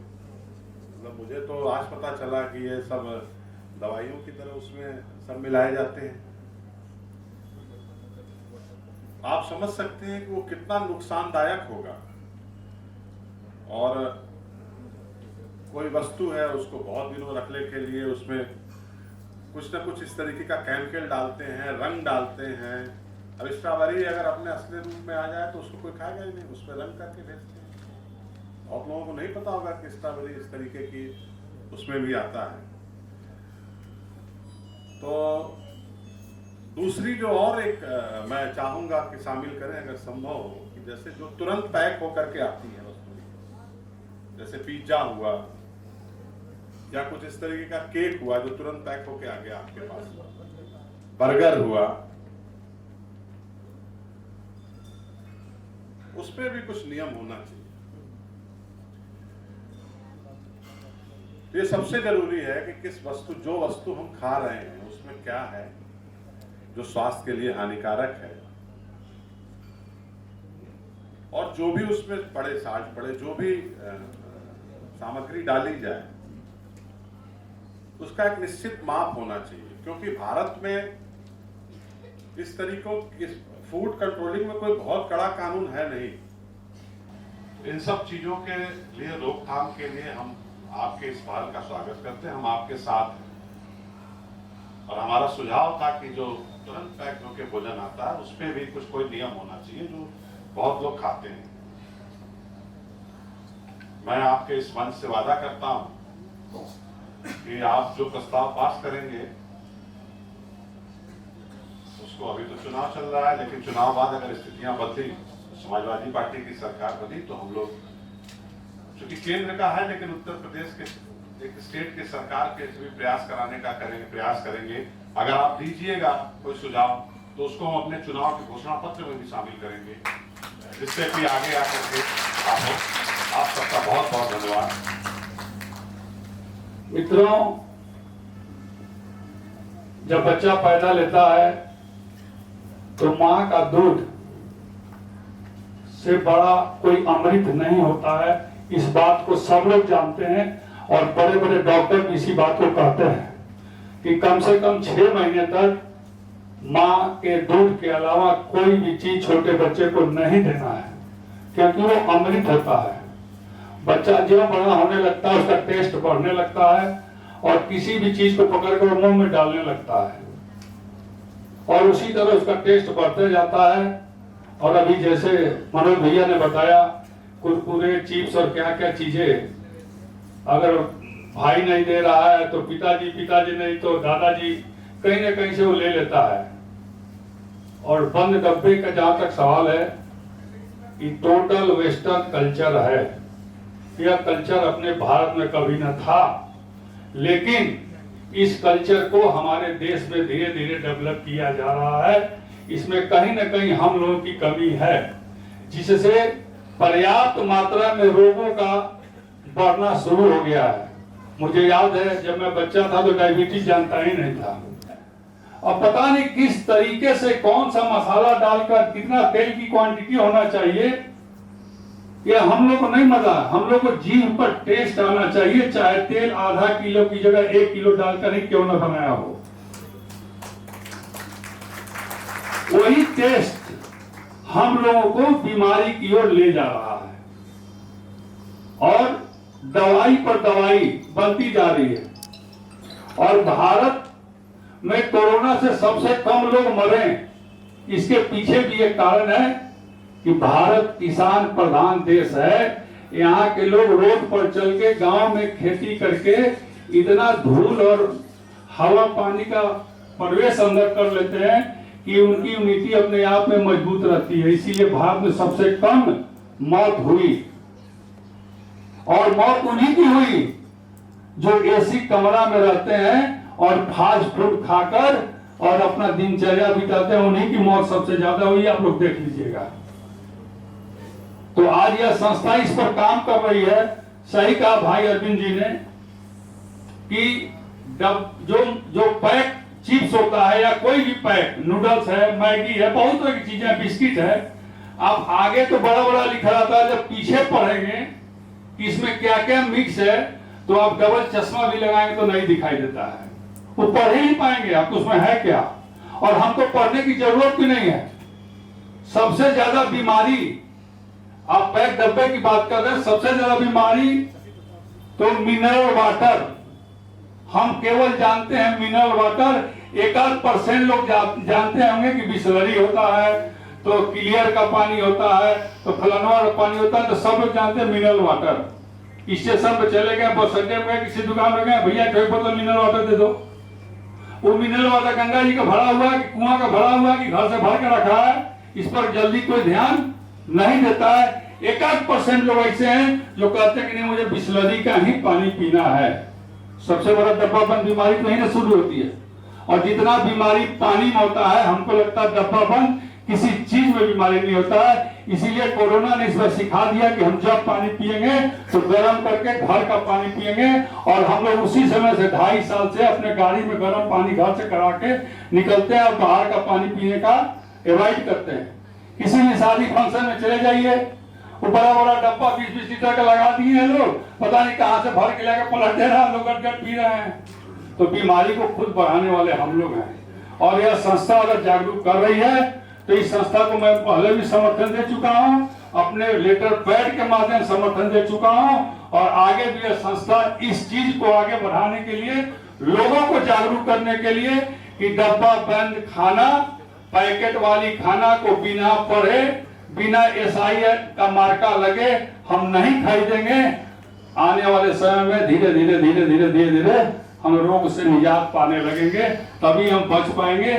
मतलब मुझे तो आज पता चला कि ये सब दवाइयों की तरह उसमें सब मिलाए जाते हैं। आप समझ सकते हैं कि वो कितना नुकसानदायक होगा। और कोई वस्तु है उसको बहुत दिनों रखने के लिए उसमें कुछ ना कुछ इस तरीके का केमिकल डालते हैं, रंग डालते हैं। अब स्ट्रॉबेरी अगर अपने असली रूप में आ जाए तो उसको कोई खाएगा ही नहीं, उस पर रंग करके भेजते हैं। बहुत लोगों को नहीं पता होगा कि स्ट्रॉबेरी इस तरीके की उसमें भी आता है। तो दूसरी जो और एक मैं चाहूंगा कि शामिल करें अगर संभव हो, कि जैसे जो तुरंत पैक होकर के आती है वस्तु, जैसे पिज्जा हुआ या कुछ इस तरीके का केक हुआ जो तुरंत पैक होके आ गया आपके पास, बर्गर हुआ, उसपे भी कुछ नियम होना चाहिए। तो ये सबसे जरूरी है कि जो वस्तु हम खा रहे हैं उसमें क्या है जो स्वास्थ्य के लिए हानिकारक है, और जो भी उसमें पड़े जो भी सामग्री डाली जाए उसका एक निश्चित माप होना चाहिए, क्योंकि भारत में इस फूड कंट्रोलिंग में कोई बहुत कड़ा कानून है नहीं। इन सब चीजों के लिए रोकथाम के लिए हम आपके इस पहल का स्वागत करते हैं, हम आपके साथ हैं। और हमारा सुझाव था कि जो तुरंत पैक होकर भोजन आता है उस पर भी कोई नियम होना चाहिए जो बहुत लोग खाते हैं। मैं आपके इस मंच से वादा करता हूं कि आप जो प्रस्ताव पास करेंगे उसको, अभी तो चुनाव चल रहा है लेकिन चुनाव बाद अगर स्थितियां बदली, समाजवादी पार्टी की सरकार बनी, तो हम लोग चूंकि केंद्र का है लेकिन उत्तर प्रदेश के एक स्टेट की सरकार के भी प्रयास करेंगे। अगर आप दीजिएगा कोई सुझाव तो उसको हम अपने चुनाव के घोषणा पत्र में भी शामिल करेंगे, जिससे कि आगे आकर के आप सबका बहुत बहुत धन्यवाद। मित्रों, जब बच्चा पैदा लेता है तो मां का दूध से बड़ा कोई अमृत नहीं होता है। इस बात को सब लोग जानते हैं और बड़े बड़े डॉक्टर भी इसी बात को कहते हैं कि कम से कम 6 महीने तक मां के दूध के अलावा कोई भी चीज छोटे बच्चे को नहीं देना है, क्योंकि वो अमृत होता है। बच्चा जो बड़ा होने लगता है उसका टेस्ट बढ़ने लगता है और किसी भी चीज को पकड़ कर मुंह में डालने लगता है और उसी तरह उसका टेस्ट बढ़ते जाता है। और अभी जैसे मनोज भैया ने बताया, कुरकुरे, चिप्स और क्या क्या चीजें अगर भाई नहीं दे रहा है तो पिताजी नहीं तो दादाजी कहीं ना कहीं से वो ले लेता है। और बंद डब्बे का जहां तक सवाल है, ये टोटल वेस्टर्न कल्चर है। यह कल्चर अपने भारत में कभी न था, लेकिन इस कल्चर को हमारे देश में धीरे धीरे डेवलप किया जा रहा है। इसमें कहीं ना कहीं हम लोगों की कमी है, जिससे पर्याप्त मात्रा में रोगों का बढ़ना शुरू हो गया है। मुझे याद है जब मैं बच्चा था तो डायबिटीज जानता ही नहीं था। अब पता नहीं किस तरीके से कौन सा मसाला डालकर कितना तेल की क्वांटिटी होना चाहिए, ये हम लोग को नहीं मजा। हम लोग को जीभ पर टेस्ट आना चाहिए, चाहे तेल आधा किलो की जगह 1 किलो डालकर ही क्यों न बनाया हो, वही टेस्ट हम लोगों को बीमारी की ओर ले जा रहा है और दवाई पर दवाई बनती जा रही है। और भारत में कोरोना से सबसे कम लोग मरे, इसके पीछे भी एक कारण है कि भारत किसान प्रधान देश है। यहाँ के लोग रोड पर चल के गांव में खेती करके इतना धूल और हवा पानी का प्रवेश अंदर कर लेते हैं कि उनकी इम्यूनिटी अपने आप में मजबूत रहती है। इसीलिए भारत में सबसे कम मौत हुई, और मौत उन्हीं की हुई जो एसी कमरा में रहते हैं और फास्ट फूड खाकर और अपना दिनचर्या बिताते हैं। उन्हीं की मौत सबसे ज्यादा हुई, आप लोग देख लीजिएगा। तो आज यह संस्था इस पर काम कर रही है। सही कहा भाई अरविंद जी ने कि जो पैक चिप्स होता है या कोई भी पैक, नूडल्स है, मैगी है, बहुत तरह की चीजें, बिस्किट है, आप आगे तो बड़ा बड़ा लिखा रहता है, जब पीछे पढ़ेंगे कि इसमें क्या क्या मिक्स है तो आप डबल चश्मा भी लगाएंगे तो नहीं दिखाई देता है, वो पढ़ ही नहीं पाएंगे आप तो उसमें है क्या। और हमको पढ़ने की जरूरत भी नहीं है। सबसे ज्यादा बीमारी, आप पैक डब्बे की बात कर रहे हैं, सबसे ज्यादा बीमारी तो मिनरल वाटर। हम केवल जानते हैं मिनरल वाटर, 1% लोग जानते होंगे कि बिसलरी होता है तो क्लियर का पानी होता है तो फलाना का पानी होता है, तो सब लोग जानते हैं मिनरल वाटर। स्टेशन पे चले गए, बस अड्डे में किसी दुकान में गए, भैया कोई बोतल मिनरल वाटर दे दो। वो मिनरल वाटर गंगा जी का भरा हुआ है कि कुआं का भरा हुआ है कि घर से भर के रखा है, इस पर जल्दी कोई ध्यान नहीं देता है। 1% लोग ऐसे हैं जो कहते हैं कि नहीं मुझे बिस्लरी का ही पानी पीना है। सबसे बड़ा डब्बाबंद बीमारी तो यही ना शुरू होती है, और जितना बीमारी पानी में होता है हमको लगता है डब्बाबंद किसी चीज में बीमारी नहीं होता है। इसीलिए कोरोना ने इस बार सिखा दिया कि हम जब पानी पिएंगे तो गर्म करके घर का पानी पिएंगे, और हम लोग उसी समय से 2.5 साल से अपने गाड़ी में गर्म पानी घर से करा के निकलते हैं और बाहर का पानी पीने का अवॉइड करते हैं। किसी भी शादी फंक्शन में चले जाइए, वो बड़ा बड़ा डब्बा 20-20 लीटर का लगा दिए हैं लोग, पता नहीं कहां से भर के लाके पलट दे रहा है, लोग गट पी रहे हैं। तो बीमारी को खुद बढ़ाने वाले हम लोग हैं, और यह संस्था अगर जागरूक कर रही है तो इस संस्था को मैं पहले भी समर्थन दे चुका हूं, अपने लेटर पैड के माध्यम से समर्थन दे चुका हूं, और आगे भी यह संस्था इस चीज को आगे बढ़ाने के लिए, लोगों को जागरूक करने के लिए कि डब्बा बंद खाना, पैकेट वाली खाना को बिना पढ़े, बिना SI का मार्का लगे हम नहीं खरीदेंगे। आने वाले समय में धीरे धीरे धीरे धीरे धीरे धीरे हम रोग से निजात पाने लगेंगे, तभी हम बच पाएंगे।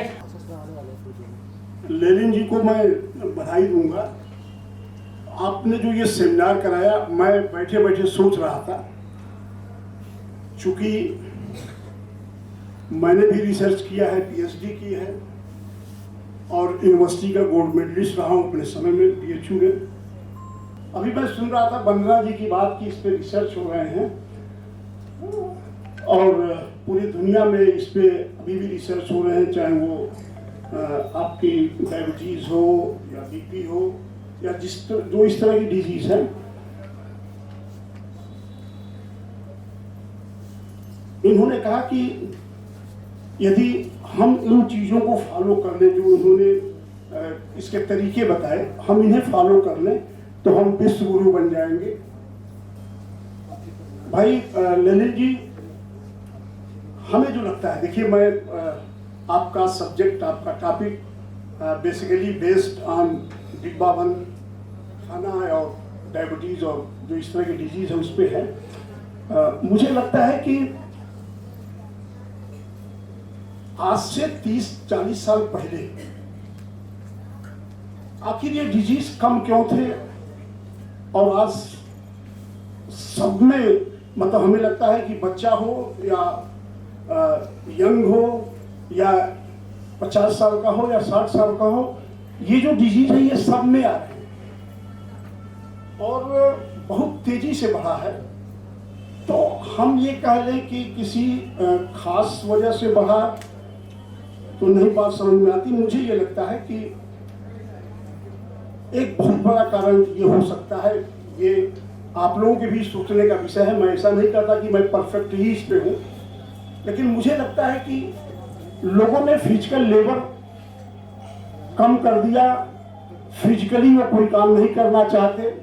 लेनिन जी को मैं बधाई दूंगा। आपने जो ये सेमिनार कराया, मैं बैठे बैठे सोच रहा था, चूंकि मैंने भी रिसर्च किया है, PhD की है, और यूनिवर्सिटी का गोल्ड मेडलिस्ट रहा हूँ अपने समय में BHU में। अभी मैं सुन रहा था वंदना जी की बात कि इस पे रिसर्च हो रहे हैं, और पूरी दुनिया में इस पे अभी भी रिसर्च हो रहे हैं, चाहे वो आपकी डायबिटीज हो या BP हो या जो इस तरह की डिजीज है। इन्होंने कहा कि यदि हम इन चीजों को फॉलो कर लें, जो इन्होंने इसके तरीके बताए, हम इन्हें फॉलो कर लें तो हम विश्व गुरु बन जाएंगे। भाई ललित जी, हमें जो लगता है, देखिए मैं आपका सब्जेक्ट, आपका टॉपिक बेसिकली बेस्ड ऑन डिब्बा बंद खाना है और डायबिटीज और जो इस तरह की डिजीज है उस पर है। मुझे लगता है कि आज से 30-40 साल पहले आखिर ये डिजीज कम क्यों थे, और आज सब में मतलब हमें लगता है कि बच्चा हो या यंग हो या 50 साल का हो या 60 साल का हो, ये जो डिजीज है ये सब में आ रहे हैं और बहुत तेजी से बढ़ा है। तो हम ये कह लें कि किसी खास वजह से बढ़ा तो नहीं बात समझ में आती। मुझे ये लगता है कि एक बहुत बड़ा कारण ये हो सकता है, ये आप लोगों के भी सोचने का विषय है। मैं ऐसा नहीं कहता कि मैं परफेक्ट ही इस पे हूँ, लेकिन मुझे लगता है कि लोगों ने फिजिकल लेबर कम कर दिया, फिजिकली वो कोई काम नहीं करना चाहते,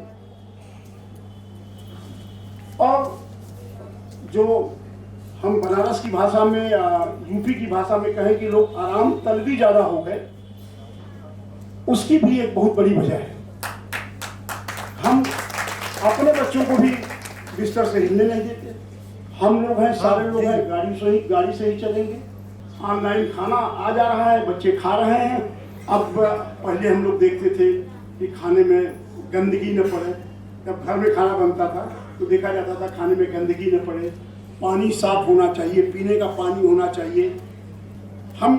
और जो हम बनारस की भाषा में या यूपी की भाषा में कहें कि लोग आराम तलबी ज्यादा हो गए, उसकी भी एक बहुत बड़ी वजह है। हम अपने बच्चों को भी बिस्तर से हिलने नहीं देते। हम लोग हैं, सारे लोग हैं, गाड़ी से ही चलेंगे। ऑनलाइन खाना आ जा रहा है, बच्चे खा रहे हैं। अब पहले हम लोग देखते थे कि खाने में गंदगी न पड़े। जब घर में खाना बनता था तो देखा जाता था खाने में गंदगी न पड़े, पानी साफ होना चाहिए, पीने का पानी होना चाहिए। हम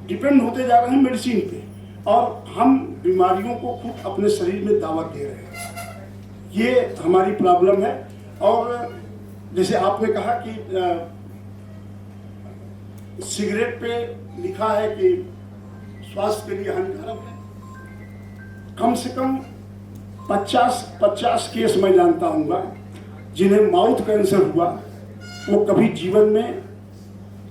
डिपेंड होते जा रहे हैं मेडिसिन पे, और हम बीमारियों को खुद अपने शरीर में दावत दे रहे हैं। ये हमारी प्रॉब्लम है। और जैसे आपने कहा कि सिगरेट पे लिखा है कि स्वास्थ्य के लिए हानिकारक है। कम से कम 50 केस मैं जानता हूँ जिन्हें माउथ कैंसर हुआ, वो कभी जीवन में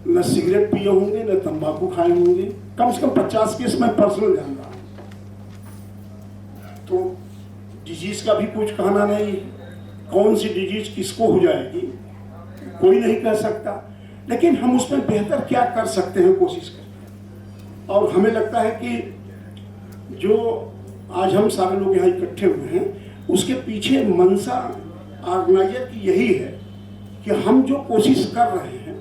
न सिगरेट पिए होंगे न तंबाकू खाए होंगे। कम से कम 50 केस मैं पर्सनल जान रहा हूँ। तो डिजीज का भी कुछ कहना नहीं, कौन सी डिजीज किसको हो जाएगी कोई नहीं कह सकता, लेकिन हम उसमें बेहतर क्या कर सकते हैं कोशिश करते हैं। और हमें लगता है कि जो आज हम सारे लोग यहाँ इकट्ठे हुए हैं, उसके पीछे मंशा ऑर्गेनाइजर की यही है कि हम जो कोशिश कर रहे हैं,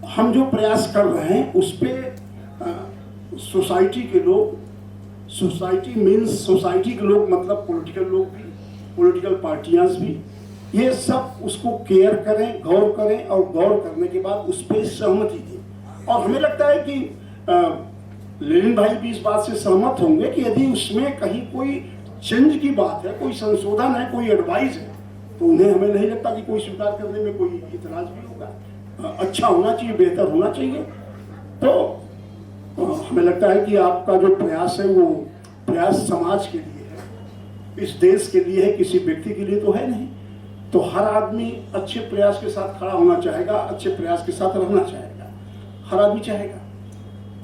हम जो प्रयास कर रहे हैं, उस पर सोसाइटी के लोग, सोसाइटी मीन्स सोसाइटी के लोग, मतलब पॉलिटिकल लोग भी, पॉलिटिकल पार्टियां भी, ये सब उसको केयर करें, गौर करें और गौर करने के बाद उस पर सहमति दें। और हमें लगता है कि लेनिन भाई भी इस बात से सहमत होंगे कि यदि उसमें कहीं कोई चेंज की बात है, कोई संशोधन है, कोई एडवाइस है, तो उन्हें हमें नहीं लगता कि कोई स्वीकार करने में कोई इतराज भी होगा। अच्छा होना चाहिए, बेहतर होना चाहिए। तो हमें लगता है कि आपका जो प्रयास है वो प्रयास समाज के लिए है, इस देश के लिए है, किसी व्यक्ति के लिए तो है नहीं। तो हर आदमी अच्छे प्रयास के साथ खड़ा होना चाहेगा, अच्छे प्रयास के साथ रहना चाहेगा, हर आदमी चाहेगा।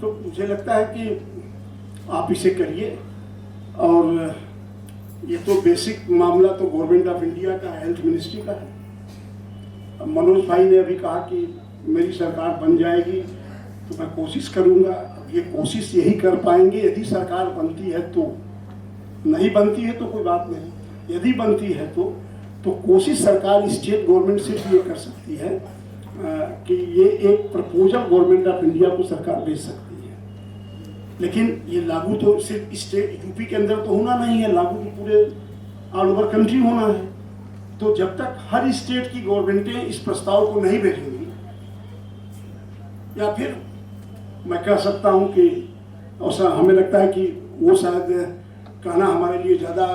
तो मुझे लगता है कि आप इसे करिए। और ये तो बेसिक मामला तो गवर्नमेंट ऑफ इंडिया का, हेल्थ मिनिस्ट्री का है। मनोज भाई ने अभी कहा कि मेरी सरकार बन जाएगी तो मैं कोशिश करूंगा। अब ये कोशिश यही कर पाएंगे यदि सरकार बनती है तो, नहीं बनती है तो कोई बात नहीं। यदि बनती है तो कोशिश सरकार स्टेट गवर्नमेंट से भी ये कर सकती है कि ये एक प्रपोजल गवर्नमेंट ऑफ इंडिया को सरकार भेज सकती है। लेकिन ये लागू तो सिर्फ स्टेट यूपी के अंदर तो होना नहीं है, लागू तो पूरे ऑल ओवर कंट्री होना है। तो जब तक हर स्टेट की गवर्नमेंटें इस प्रस्ताव को नहीं भेजेंगी, या फिर मैं कह सकता हूं कि ऐसा हमें लगता है कि वो शायद कहना हमारे लिए ज़्यादा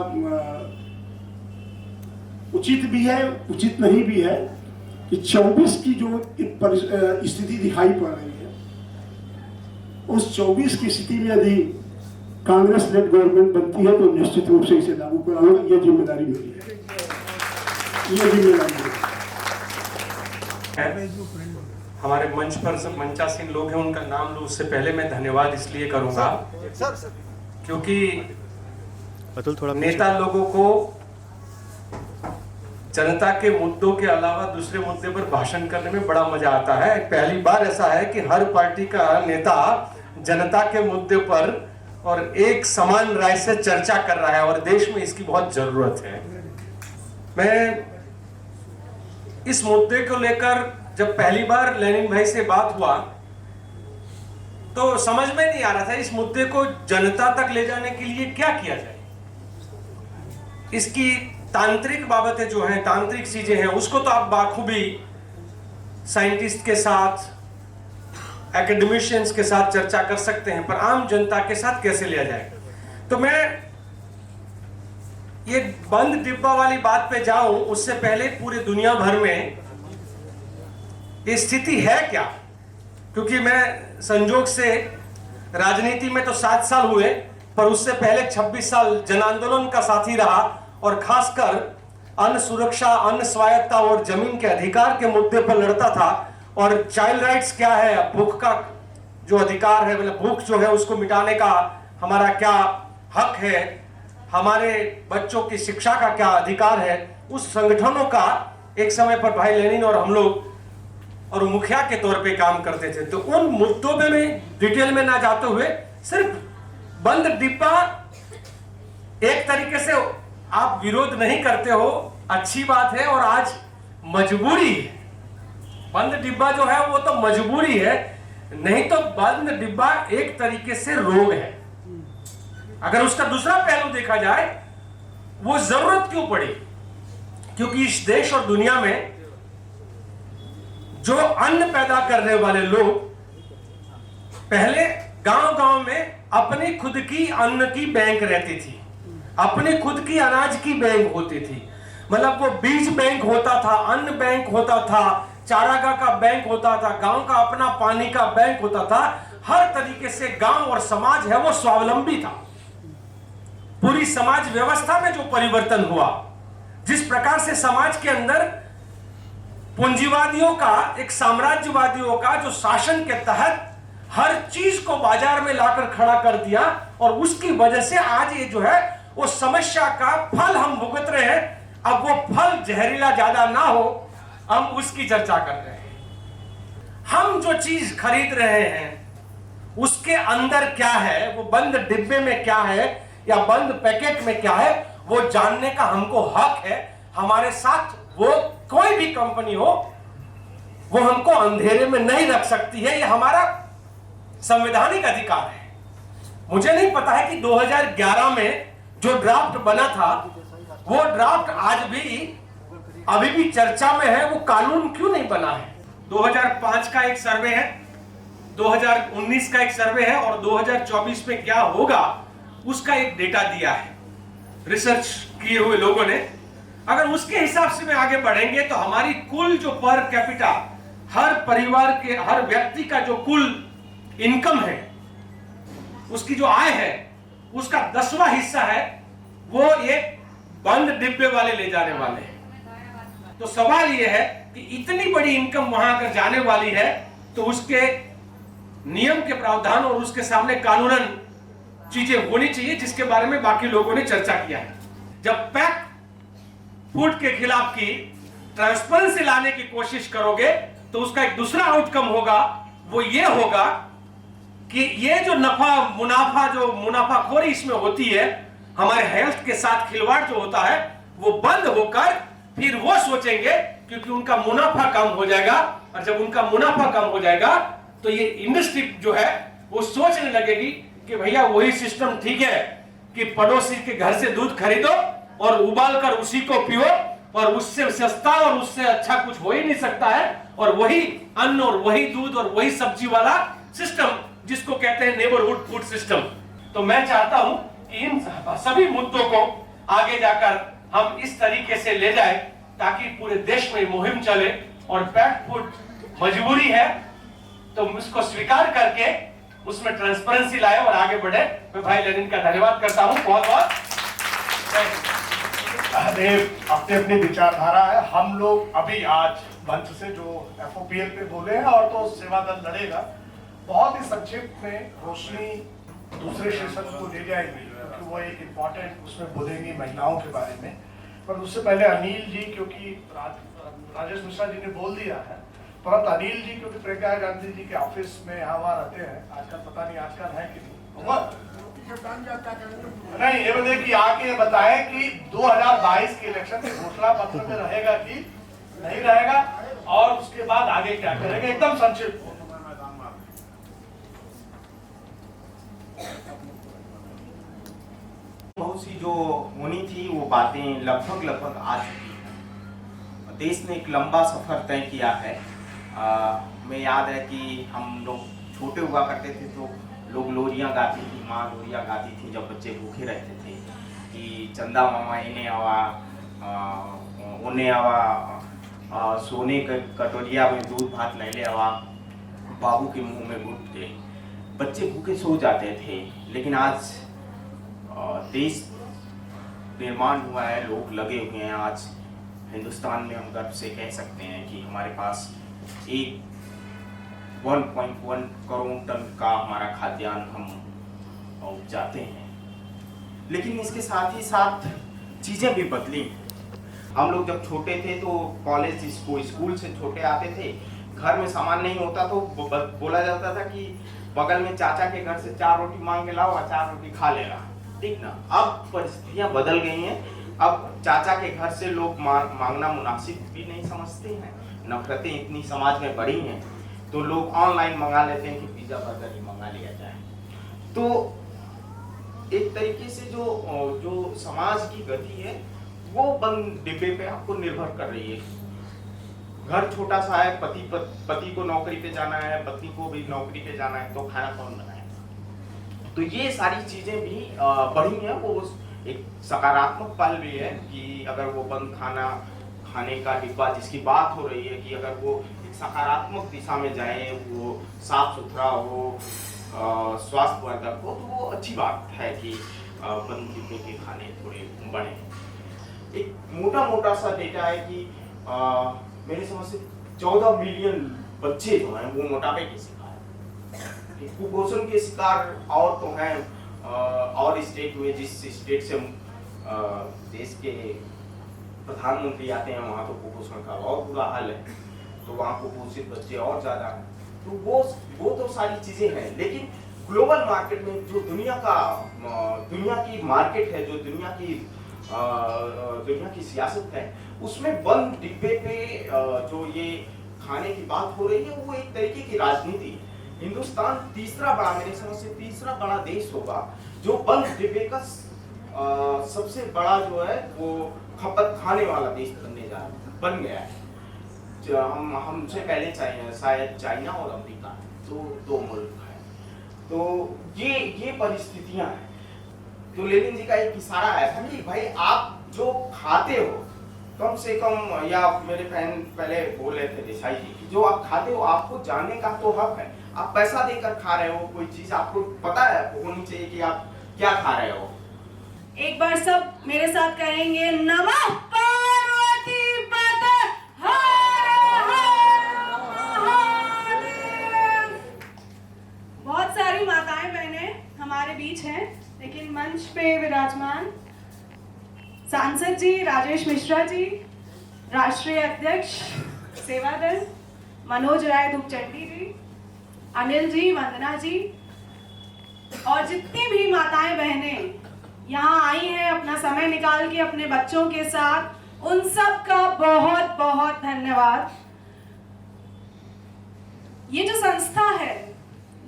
उचित भी है, उचित नहीं भी है कि 24 की जो स्थिति दिखाई पड़ रही है, उस 24 की स्थिति में यदि कांग्रेस लेड गवर्नमेंट बनती है तो निश्चित रूप से इसे लागू कराऊंगा। ये जिम्मेदारी मेरी है, ये जिम्मेदारी है। हमारे मंच पर सब मंचासीन लोग हैं, उनका नाम लूं उससे पहले मैं धन्यवाद इसलिए करूंगा क्योंकि नेता लोगों को जनता के मुद्दों के अलावा दूसरे मुद्दे पर भाषण करने में बड़ा मजा आता है। पहली बार ऐसा है कि हर पार्टी का नेता जनता के मुद्दे पर और एक समान राय से चर्चा कर रहा है और देश में इसकी बहुत जरूरत है। मैं इस मुद्दे को लेकर जब पहली बार लेनिन भाई से बात हुआ तो समझ में नहीं आ रहा था इस मुद्दे को जनता तक ले जाने के लिए क्या किया जाए। इसकी तांत्रिक बाबतें जो हैं, तांत्रिक चीजें हैं, उसको तो आप बाखूबी साइंटिस्ट के साथ, एकेडमिशियंस के साथ चर्चा कर सकते हैं, पर आम जनता के साथ कैसे लिया जाए। तो मैं ये बंद डिब्बा वाली बात पे जाऊं उससे पहले पूरे दुनिया भर में ये स्थिति है क्या, क्योंकि मैं संजोग से राजनीति में तो 7 साल हुए, पर उससे पहले 26 साल जन आंदोलन का साथी रहा और खासकर अन्न सुरक्षा, अन्न स्वायत्ता और जमीन के अधिकार के मुद्दे पर लड़ता था। और चाइल्ड राइट्स क्या है, भूख का जो अधिकार है, मतलब भूख जो है उसको मिटाने का हमारा क्या हक है, हमारे बच्चों की शिक्षा का क्या अधिकार है, उस संगठनों का एक समय पर भाई लेनिन और हम लोग और मुखिया के तौर पे काम करते थे। तो उन मुद्दों में मैं डिटेल में ना जाते हुए सिर्फ बंद डिब्बा, एक तरीके से आप विरोध नहीं करते हो, अच्छी बात है, और आज मजबूरी है। बंद डिब्बा जो है वो तो मजबूरी है, नहीं तो बंद डिब्बा एक तरीके से रोग है। अगर उसका दूसरा पहलू देखा जाए, वो जरूरत क्यों पड़ी, क्योंकि इस देश और दुनिया में जो अन्न पैदा करने वाले लोग पहले गांव-गांव में अपनी खुद की अन्न की बैंक रहती थी, अपनी खुद की अनाज की बैंक होती थी। मतलब वो बीज बैंक होता था, अन्न बैंक होता था, चारागाह का बैंक होता था, गांव का अपना पानी का बैंक होता था। हर तरीके से गांव और समाज है वो स्वावलंबी था। पूरी समाज व्यवस्था में जो परिवर्तन हुआ, जिस प्रकार से समाज के अंदर पूंजीवादियों का, एक साम्राज्यवादियों का जो शासन के तहत हर चीज को बाजार में लाकर खड़ा कर दिया, और उसकी वजह से आज ये जो है वो समस्या का फल हम भुगत रहे हैं। अब वो फल जहरीला ज्यादा ना हो, हम उसकी चर्चा कर रहे हैं। हम जो चीज खरीद रहे हैं उसके अंदर क्या है, वो बंद डिब्बे में क्या है या बंद पैकेट में क्या है, वो जानने का हमको हक है। हमारे साथ वो कोई भी कंपनी हो, वो हमको अंधेरे में नहीं रख सकती है, ये हमारा संवैधानिक अधिकार है। मुझे नहीं पता है कि 2011 में जो ड्राफ्ट बना था वो ड्राफ्ट आज भी अभी भी चर्चा में है, वो कानून क्यों नहीं बना है। 2005 का एक सर्वे है, 2019 का एक सर्वे है और 2024 में क्या होगा उसका एक डेटा दिया है रिसर्च किए हुए लोगों ने। अगर उसके हिसाब से में आगे बढ़ेंगे तो हमारी कुल जो पर कैपिटा हर परिवार के हर व्यक्ति का जो कुल इनकम है, उसकी जो आय है, उसका 10वां हिस्सा है वो एक बंद डिब्बे वाले ले जाने वाले हैं। तो सवाल यह है कि इतनी बड़ी इनकम वहां अगर जाने वाली है तो उसके नियम के प्रावधान और उसके सामने कानूनन चीजें होनी चाहिए, जिसके बारे में बाकी लोगों ने चर्चा किया है। जब पैक फूड के खिलाफ की ट्रांसपेरेंसी लाने की कोशिश करोगे तो उसका एक दूसरा आउटकम होगा, वो ये होगा कि ये जो मुनाफाखोरी इसमें होती है, हमारे हेल्थ के साथ खिलवाड़ जो होता है, वो बंद होकर फिर वो सोचेंगे, क्योंकि उनका मुनाफा कम हो जाएगा, और जब उनका मुनाफा कम हो जाएगा तो ये इंडस्ट्री जो है वो सोचने लगेगी कि भैया वही सिस्टम ठीक है कि पड़ोसी के घर से दूध खरीदो और उबाल कर उसी को पियो, और उससे सस्ता और उससे अच्छा कुछ हो ही नहीं सकता है, और वही अन्न और वही दूध और वही सब्जी वाला सिस्टम जिसको कहते हैं नेबरहुड फूड सिस्टम। तो मैं चाहता हूं कि इन सभी मुद्दों को आगे जाकर हम इस तरीके से ले जाए ताकि पूरे देश में मुहिम चले, और पैक्ड फूड मजबूरी है तो उसको स्वीकार करके उसमें ट्रांसपेरेंसी लाए और आगे बढ़े। मैं भाई लेनिन का धन्यवाद करता हूं बहुत बहुत। अपनी अपनी विचारधारा है। हम लोग अभी आज मंच से जो FOPL पे बोले हैं और तो सेवा दल लड़ेगा, बहुत ही संक्षिप्त में रोशनी दूसरे सेशन को ले जाएंगी, क्योंकि वो एक इम्पोर्टेंट उसमें बोलेंगी महिलाओं के बारे में। पर उससे पहले अनिल जी, क्योंकि राजेश मिश्रा जी ने बोल दिया है, परंतु अनिल जी क्योंकि प्रियंका गांधी जी के ऑफिस में यहाँ वहाँ रहते हैं, आजकल पता नहीं आजकल है कि नहीं, ये बताइए कि आके बताएं कि 2022 के इलेक्शन के घोषणा पत्र में रहेगा कि नहीं रहेगा, और उसके बाद आगे क्या करेंगे, एकदम संक्षिप्त। बहुत सी जो होनी थी वो बातें लगभग आ चुकी हैं। देश ने एक लंबा सफर तय किया है। मैं याद है कि हम लोग छोटे हुआ करते थे तो लोग लोरियां गाती थी, माँ लोरियां गाती थी जब बच्चे भूखे रहते थे कि चंदा मामा इन्हें आवा उन्हें आवा, सोने के कटोरिया में दूध भात ले ले आवा, बाबू के मुंह में घुट के बच्चे भूखे सो जाते थे। लेकिन आज देश निर्माण हुआ है, लोग लगे हुए हैं। आज हिंदुस्तान में हम गर्व से कह सकते हैं कि हमारे पास 1.1 करोड़ टन का हमारा खाद्यान्न हम उपजाते हैं। लेकिन इसके साथ ही साथ चीज़ें भी बदली। हम लोग जब छोटे थे तो कॉलेज स्कूल से छोटे आते थे, घर में सामान नहीं होता तो बोला जाता था कि बगल में चाचा के घर से 4 रोटी मांग के लाओ, 4 रोटी खा लेगा, ठीक ना। अब परिस्थितियां बदल गई हैं। अब चाचा के घर से लोग मांगना मुनासिब भी नहीं समझते हैं। नफरतें इतनी समाज में बढ़ी हैं तो लोग ऑनलाइन मंगा लेते हैं कि पिज्जा बर्गर ही मंगा लिया जाए। तो एक तरीके से जो समाज की गति है वो बंद डिब्बे पे आपको निर्भर कर रही है। घर छोटा सा है, पति को नौकरी पे जाना है, पत्नी को भी नौकरी पे जाना है, तो खाना कौन बनाए। तो ये सारी चीजें भी बढ़ी हैं। वो एक सकारात्मक पहल भी है कि अगर वो बंद खाने का डिब्बा जिसकी बात हो रही है कि अगर वो एक सकारात्मक दिशा में जाए, वो साफ सुथरा हो, स्वास्थ्यवर्धक हो, तो वो अच्छी बात है कि बंद डिब्बे के खाने थोड़े बढ़े। एक मोटा सा डेटा है कि मेरे समझ से 14 मिलियन बच्चे जो हैं वो मोटापे के शिकार हैं। कुपोषण के शिकार और तो हैं और स्टेट में, जिस स्टेट से देश के प्रधानमंत्री आते हैं वहाँ तो कुपोषण का और बुरा हाल है, तो वहाँ कुपोषित बच्चे और ज़्यादा हैं। तो वो तो सारी चीज़ें हैं। लेकिन ग्लोबल मार्केट में जो दुनिया की मार्केट है, जो दुनिया की सियासत है, उसमें बंद डिब्बे पे जो ये खाने की बात हो रही है वो एक तरीके की राजनीति है। हिंदुस्तान तीसरा बड़ा, मेरे समझ से तीसरा बड़ा देश होगा जो बंद डिब्बे का सबसे बड़ा जो है वो खपत खाने वाला देश बन गया है। हमसे पहले शायद चाइना और अमेरिका, तो दो मुल्क हैं। तो ये परिस्थितियां हैं। तो लेनिन जी का एक इशारा आया था कि भाई आप जो खाते हो कम से कम, या मेरे बहन पहले बोल रहे थे देसाई जी कि जो आप खाते हो आपको जानने का तो हक है। आप पैसा देकर खा रहे हो कोई चीज, आपको पता है होनी चाहिए कि आप क्या खा रहे हो। एक बार सब मेरे साथ कहेंगे, नमः पार्वती पते हर महादेव। बहुत सारी माताएं बहनें हमारे बीच हैं, लेकिन मंच पे विराजमान सांसद जी राजेश मिश्रा जी, राष्ट्रीय अध्यक्ष सेवा दल मनोज राय धूपचंडी जी, अनिल जी, वंदना जी और जितनी भी माताएं बहनें यहाँ आई हैं अपना समय निकाल के अपने बच्चों के साथ, उन सब का बहुत बहुत धन्यवाद। ये जो संस्था है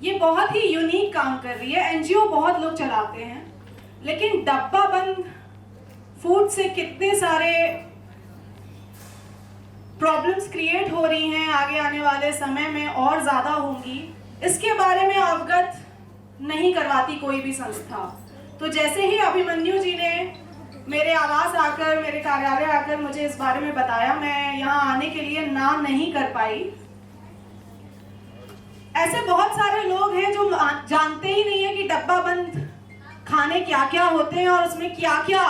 ये बहुत ही यूनिक काम कर रही है। एनजीओ बहुत लोग चलाते हैं, लेकिन डब्बा बंद फूड से कितने सारे प्रॉब्लम्स क्रिएट हो रही हैं, आगे आने वाले समय में और ज्यादा होंगी, इसके बारे में अवगत नहीं करवाती कोई भी संस्था। तो जैसे ही अभिमन्यु जी ने मेरे आवास आकर, मेरे कार्यालय आकर मुझे इस बारे में बताया, मैं यहाँ आने के लिए ना नहीं कर पाई। ऐसे बहुत सारे लोग हैं जो जानते ही नहीं है कि डब्बा बंद खाने क्या क्या होते हैं और उसमें क्या क्या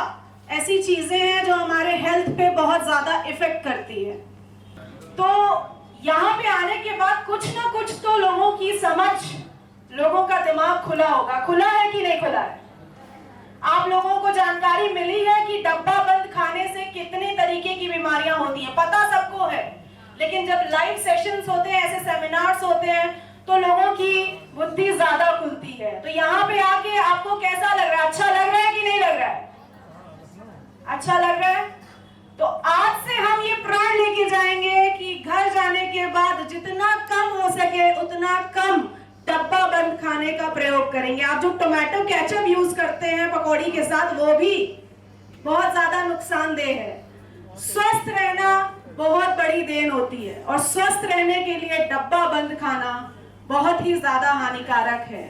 ऐसी चीजें हैं जो हमारे हेल्थ पे बहुत ज्यादा इफेक्ट करती है। तो यहाँ पे आने के बाद कुछ ना कुछ तो लोगों की समझ, लोगों का दिमाग खुला होगा। खुला है कि नहीं खुला है? आप लोगों को जानकारी मिली है कि डब्बा बंद खाने से कितने तरीके की बीमारियां होती हैं, पता सबको है। लेकिन जब लाइव सेशंस होते हैं, ऐसे सेमिनार्स होते हैं, तो लोगों की बुद्धि ज्यादा खुलती है। तो यहाँ पे आके आपको कैसा लग रहा है? अच्छा लग रहा है कि नहीं लग रहा है? अच्छा लग रहा है? तो आज से हम ये प्रण लेके जाएंगे कि घर जाने के बाद जितना कम हो सके उतना कम डब्बा बंद खाने का प्रयोग करेंगे। आप जो टोमेटो केचप यूज करते हैं पकौड़ी के साथ, वो भी बहुत ज्यादा नुकसानदेह है। स्वस्थ रहना बहुत बड़ी देन होती है और स्वस्थ रहने के लिए डब्बा बंद खाना बहुत ही ज्यादा हानिकारक है।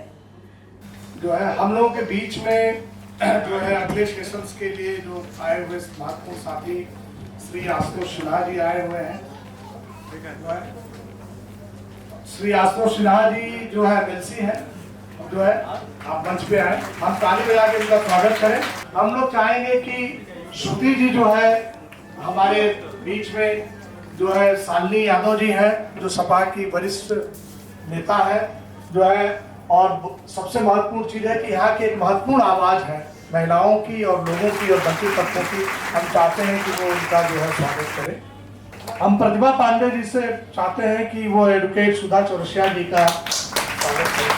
जो है हम लोगों के बीच में जो है अगले सेशंस के लिए जो आए हुए महत्वपूर्ण साथी श्री आशुतोष सिन्हा जी आए हुए हैं। श्री आशुतोष सिन्हा जी जो है एमएलसी है, जो है आप मंच पे आए, हम ताली बजा के उनका स्वागत करें। हम लोग चाहेंगे कि श्रुति जी जो है हमारे बीच में, जो है शालिनी यादव जी हैं जो सपा की वरिष्ठ नेता है, जो है, और सबसे महत्वपूर्ण चीज है कि यहाँ की एक महत्वपूर्ण आवाज है महिलाओं की और लोगों की और वंचित तबकों की। हम चाहते हैं कि वो उनका जो है स्वागत करें। हम प्रतिभा पांडे जी से चाहते हैं कि वो एडवोकेट सुधा चौरसिया जी का स्वागत करें।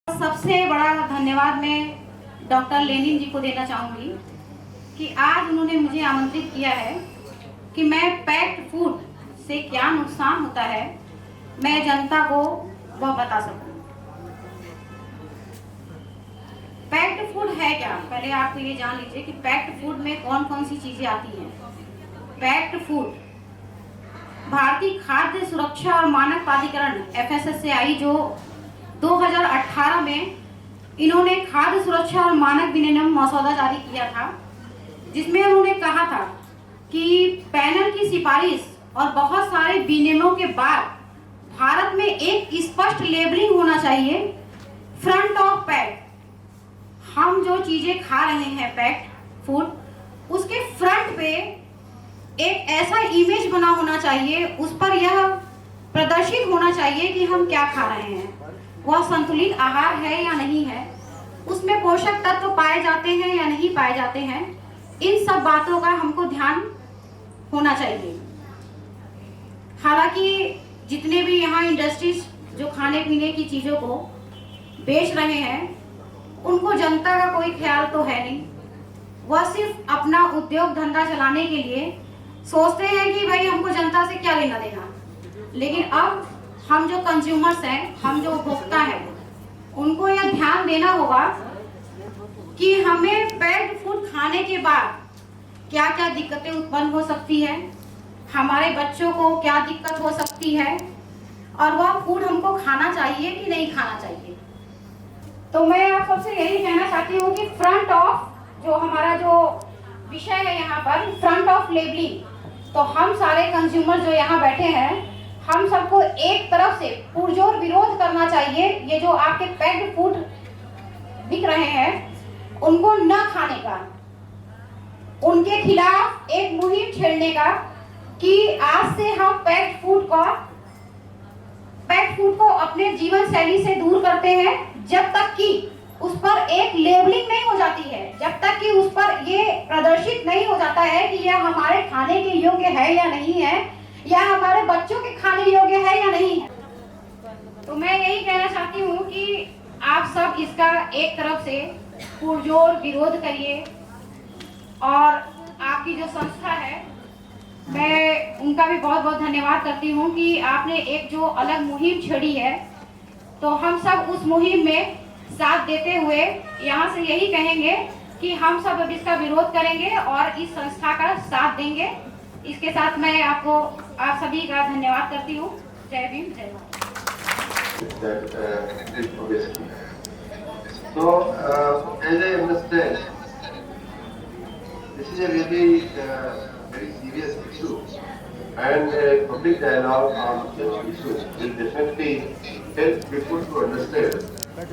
सबसे बड़ा धन्यवाद मैं डॉक्टर लेनिन जी को देना चाहूंगी कि आज उन्होंने मुझे आमंत्रित किया है कि मैं पैक्ड फूड से क्या नुकसान होता है मैं जनता को वह बता सकूं। पैक्ड फूड है क्या? पहले आपको ये जान लीजिए कि पैक्ड फूड में कौन कौन सी चीजें आती हैं। पैक्ड फूड भारतीय खाद्य सुरक्षा और मानक प्राधिकरण FSSAI जो 2018 में इन्होंने खाद्य सुरक्षा और मानक विनियम मसौदा जारी किया था, जिसमें उन्होंने कहा था कि पैनल की सिफारिश और बहुत सारे विनियमों के बाद भारत में एक स्पष्ट लेबलिंग होना चाहिए फ्रंट ऑफ पैक। हम जो चीजें खा रहे हैं पैक्ड फूड, उसके फ्रंट पे एक ऐसा इमेज बना होना चाहिए, उस पर यह प्रदर्शित होना चाहिए कि हम क्या खा रहे हैं, वह संतुलित आहार है या नहीं है, उसमें पोषक तत्व पाए जाते हैं या नहीं पाए जाते हैं। इन सब बातों का हमको ध्यान होना चाहिए। हालांकि जितने भी यहाँ इंडस्ट्रीज जो खाने पीने की चीजों को बेच रहे हैं, उनको जनता का कोई ख्याल तो है नहीं। वह सिर्फ अपना उद्योग धंधा चलाने के लिए सोचते हैं कि भाई हमको जनता से क्या लेना देना, लेकिन अब हम जो कंज्यूमर्स हैं, हम जो उपभोक्ता हैं, उनको यह ध्यान देना होगा कि हमें पैक्ड फूड खाने के बाद क्या क्या दिक्कतें उत्पन्न हो सकती है, हमारे बच्चों को क्या दिक्कत हो सकती है और वह फूड हमको खाना चाहिए कि नहीं खाना चाहिए। तो मैं आप सबसे यही कहना चाहती हूँ कि फ्रंट ऑफ जो हमारा जो विषय है यहाँ पर, फ्रंट ऑफ लेबलिंग, तो हम सारे कंज्यूमर जो यहाँ बैठे हैं, हम सबको एक तरफ से पुरजोर विरोध करना चाहिए ये जो आपके पैक्ड फूड बिक रहे हैं उनको न खाने का, उनके खिलाफ एक मुहिम छेड़ने का कि आज से हम पैक्ड फूड को अपने जीवन शैली से दूर करते हैं, जब तक कि उस पर एक लेबलिंग नहीं हो जाती है, जब तक कि उस पर ये प्रदर्शित नहीं हो जाता है कि यह हमारे खाने के योग्य है या नहीं है, या हमारे बच्चों के खाने योग्य है या नहीं है। तो मैं यही कहना चाहती हूँ कि आप सब इसका एक तरफ से पुरजोर विरोध करिए और आपकी जो संस्था है, मैं उनका भी बहुत बहुत धन्यवाद करती हूँ कि आपने एक जो अलग मुहिम छेड़ी है, तो हम सब उस मुहिम में साथ देते हुए यहाँ से यही कहेंगे कि हम सब अब इसका विरोध करेंगे और इस संस्था का साथ देंगे। इसके साथ मैं आप सभी का धन्यवाद करती हूँ। जय भीम, जय Bharat. So, as I understand, this is a really very serious issue, and a public dialogue on such issues will definitely help people to understand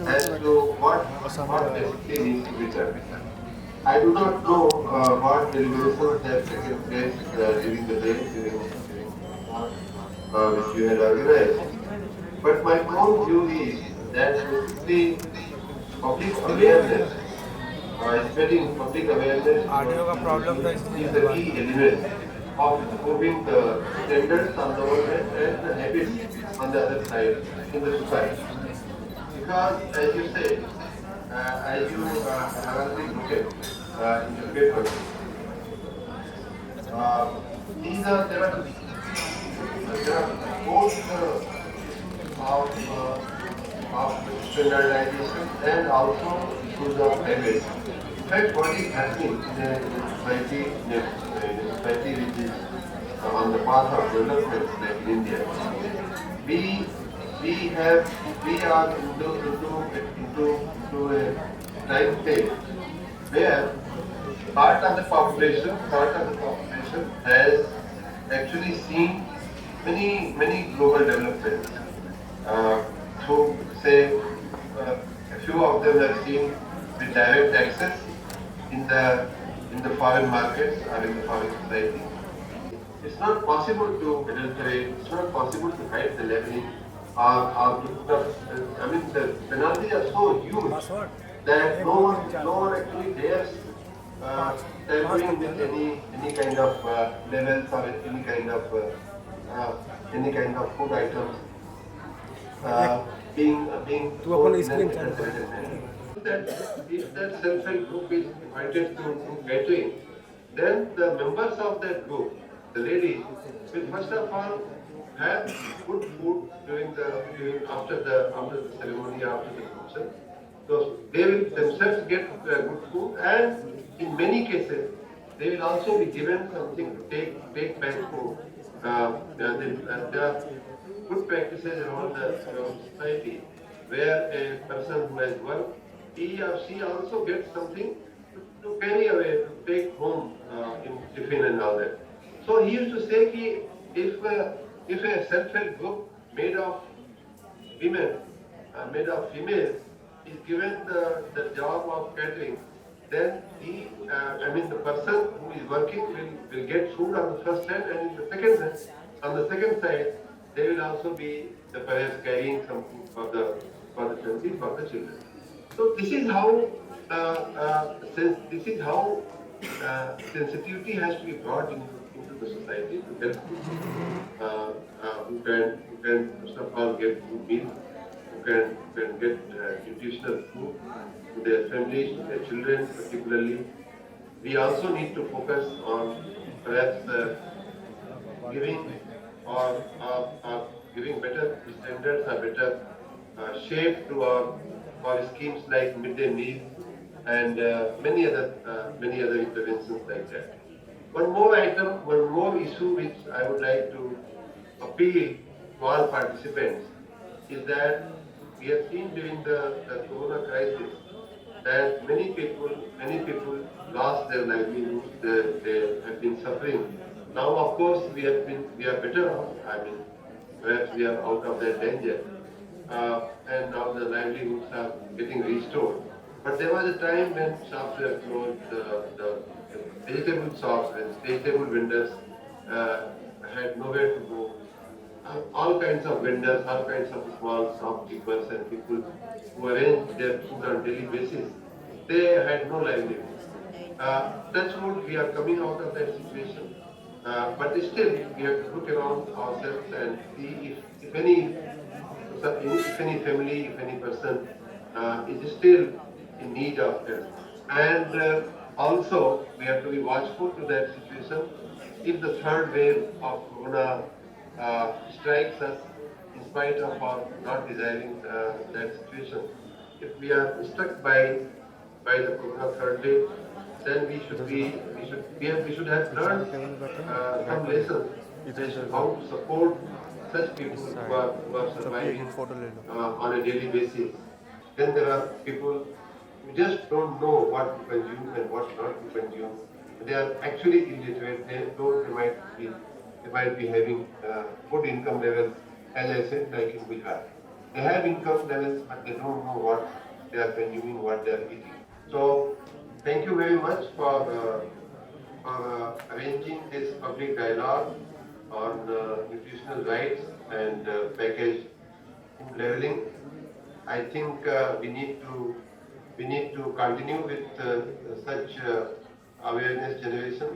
as to what basically needs to be done. I do not know what deliberations have taken place during the day, which you had organized, but my own view is that basically public awareness, spreading public awareness is the key element of improving the standards on the one hand and the habits on the other side in the society. Because as you say, as you have noted in the paper, there are both of standardization and also issues of habits. In fact, what is happening in a society which is on the path of development like in India, we are into a time stage where part of the population has actually seen many global developments. Through, say, a few of them have seen the direct access in the foreign markets or in the foreign society. It's not possible to adulterate, it's not possible to hide the leveling the penalties are so huge that no one actually dares tampering with any kind of levels or any kind of food items being sold in a certain manner. If that self-help group is invited to catering, then the members of that group, the ladies, will first of all have good food after the ceremony, after the function. So they will themselves get good food, and in many cases they will also be given something to take back home. There are good practices around society where a person who has worked, he or she also gets something to carry away, to take home in tiffin and all that. So he used to say that if a self-help group made of women, made of females, is given the job of catering, then the person who is working will get food on the first hand, and on the second side, they will also be perhaps carrying some food for the family, for the children. So this is how sensitivity has to be brought into the society to help people who can first of all get good meals, who can get nutritional food to their families, to their children particularly. We also need to focus on perhaps giving or shape to our schemes like midday meal and many other interventions like that. One more item, one more issue which I would like to appeal to all participants is that we have seen during the Corona crisis that many people lost their livelihoods. They have been suffering. Now, of course, we are better off. I mean, perhaps we are out of that danger, and now the livelihoods are getting restored. But there was a time when shops were closed, the vegetable shops and vegetable vendors had nowhere to go. All kinds of vendors, all kinds of small shopkeepers and people who arranged their food on daily basis, they had no livelihood. That's what we are coming out of that situation. But still, we have to look around ourselves and see if any family, if any person is still in need of help. And also, we have to be watchful to that situation. If the third wave of Corona strikes us, in spite of our not desiring that situation, if we are struck by the Corona third wave, then we should have learned some lessons on how to support such people who are surviving on a daily basis. Then there are people who just don't know what to consume and what not to consume. They are actually illiterate. They might be having good income levels, as I said, like in Bihar. They have income levels, but they don't know what they are consuming, what they are eating. So, thank you very much for arranging this public dialogue on nutritional rights and packaged food leveling. I think we need to continue with such awareness generation,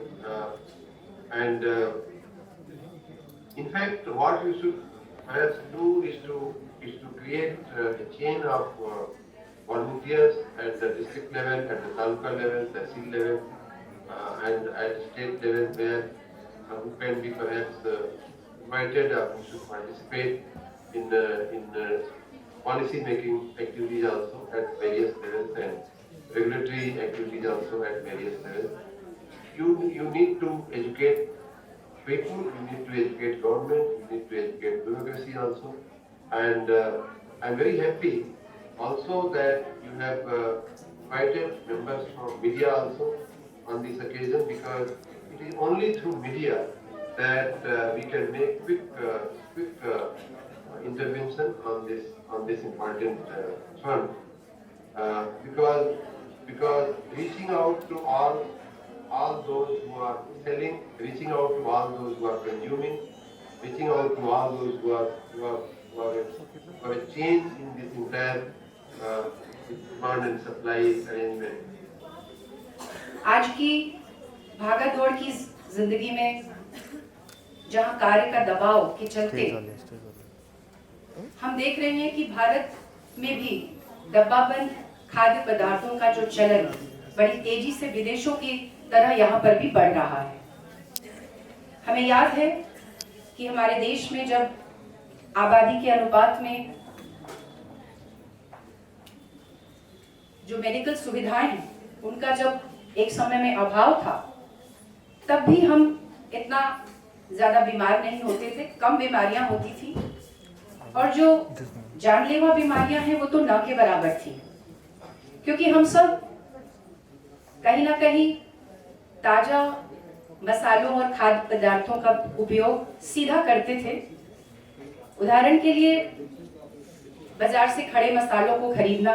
and in fact, what we should perhaps do is to create a chain of volunteers at the district level, at the taluka level, tehsil level, and at state level, where who can be perhaps invited or who should participate in policy making activities also at various levels and regulatory activities also at various levels. You need to educate people, you need to educate government, you need to educate bureaucracy also, and I'm very happy also that you have invited members from media also on this occasion, because it is only through media that we can make quick intervention on this important front, because reaching out to all those who are selling, reaching out to all those who are consuming, reaching out to all those who are a change in this entire demand and supply arrangement. आज की भागा दौड़ की जिंदगी में जहां कार्य का दबाव के चलते हम देख रहे हैं कि भारत में भी डब्बाबंद खाद्य पदार्थों का जो चलन बड़ी तेजी से विदेशों की तरह यहाँ पर भी बढ़ रहा है। हमें याद है कि हमारे देश में जब आबादी के अनुपात में जो मेडिकल सुविधाएं हैं उनका जब एक समय में अभाव था, तब भी हम इतना ज्यादा बीमार नहीं होते थे, कम बीमारियां होती थी, और जो जानलेवा बीमारियां हैं वो तो न के बराबर थी, क्योंकि हम सब कहीं ना कहीं ताजा मसालों और खाद्य पदार्थों का उपयोग सीधा करते थे। उदाहरण के लिए बाजार से खड़े मसालों को खरीदना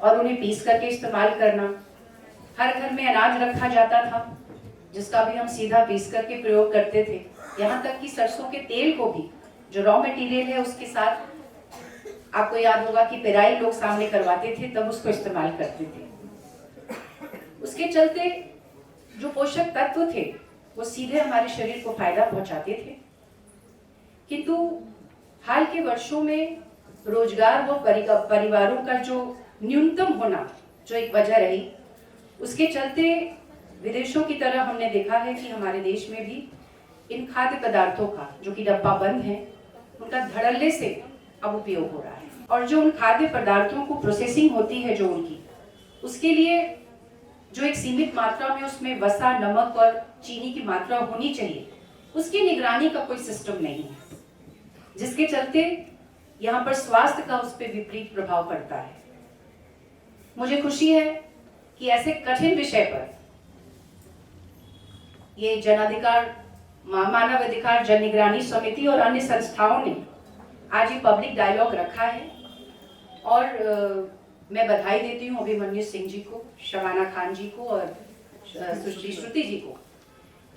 और उन्हें पीस करके इस्तेमाल करना, हर घर में अनाज रखा जाता था जिसका भी हम सीधा पीस करके प्रयोग करते थे। यहाँ तक कि सरसों के तेल को भी जो रॉ मटेरियल है उसके साथ आपको याद होगा कि पेराई लोग सामने करवाते थे, तब उसको इस्तेमाल करते थे। उसके चलते जो पोषक तत्व थे वो सीधे हमारे शरीर को फायदा पहुंचाते थे, किंतु हाल के वर्षों में रोजगार व परिवारों का जो न्यूनतम होना जो एक वजह रही, उसके चलते विदेशों की तरह हमने देखा है कि हमारे देश में भी इन खाद्य पदार्थों का जो कि डब्बा बंद है उनका धड़ल्ले से अब उपयोग हो रहा है। और जो उन खाद्य पदार्थों को प्रोसेसिंग होती है जो उनकी, उसके लिए जो एक सीमित मात्रा में उसमें वसा, नमक और चीनी की मात्रा होनी चाहिए, उसकी निगरानी का कोई सिस्टम नहीं है, जिसके चलते यहाँ पर स्वास्थ्य का उस पर विपरीत प्रभाव पड़ता है। मुझे खुशी है कि ऐसे कठिन विषय पर ये जनाधिकार, मानव अधिकार जन निगरानी समिति और अन्य संस्थाओं ने आज ये पब्लिक डायलॉग रखा है। और मैं बधाई देती हूँ अभिमन्यु सिंह जी को, शबाना खान जी को और सुश्री श्रुति जी को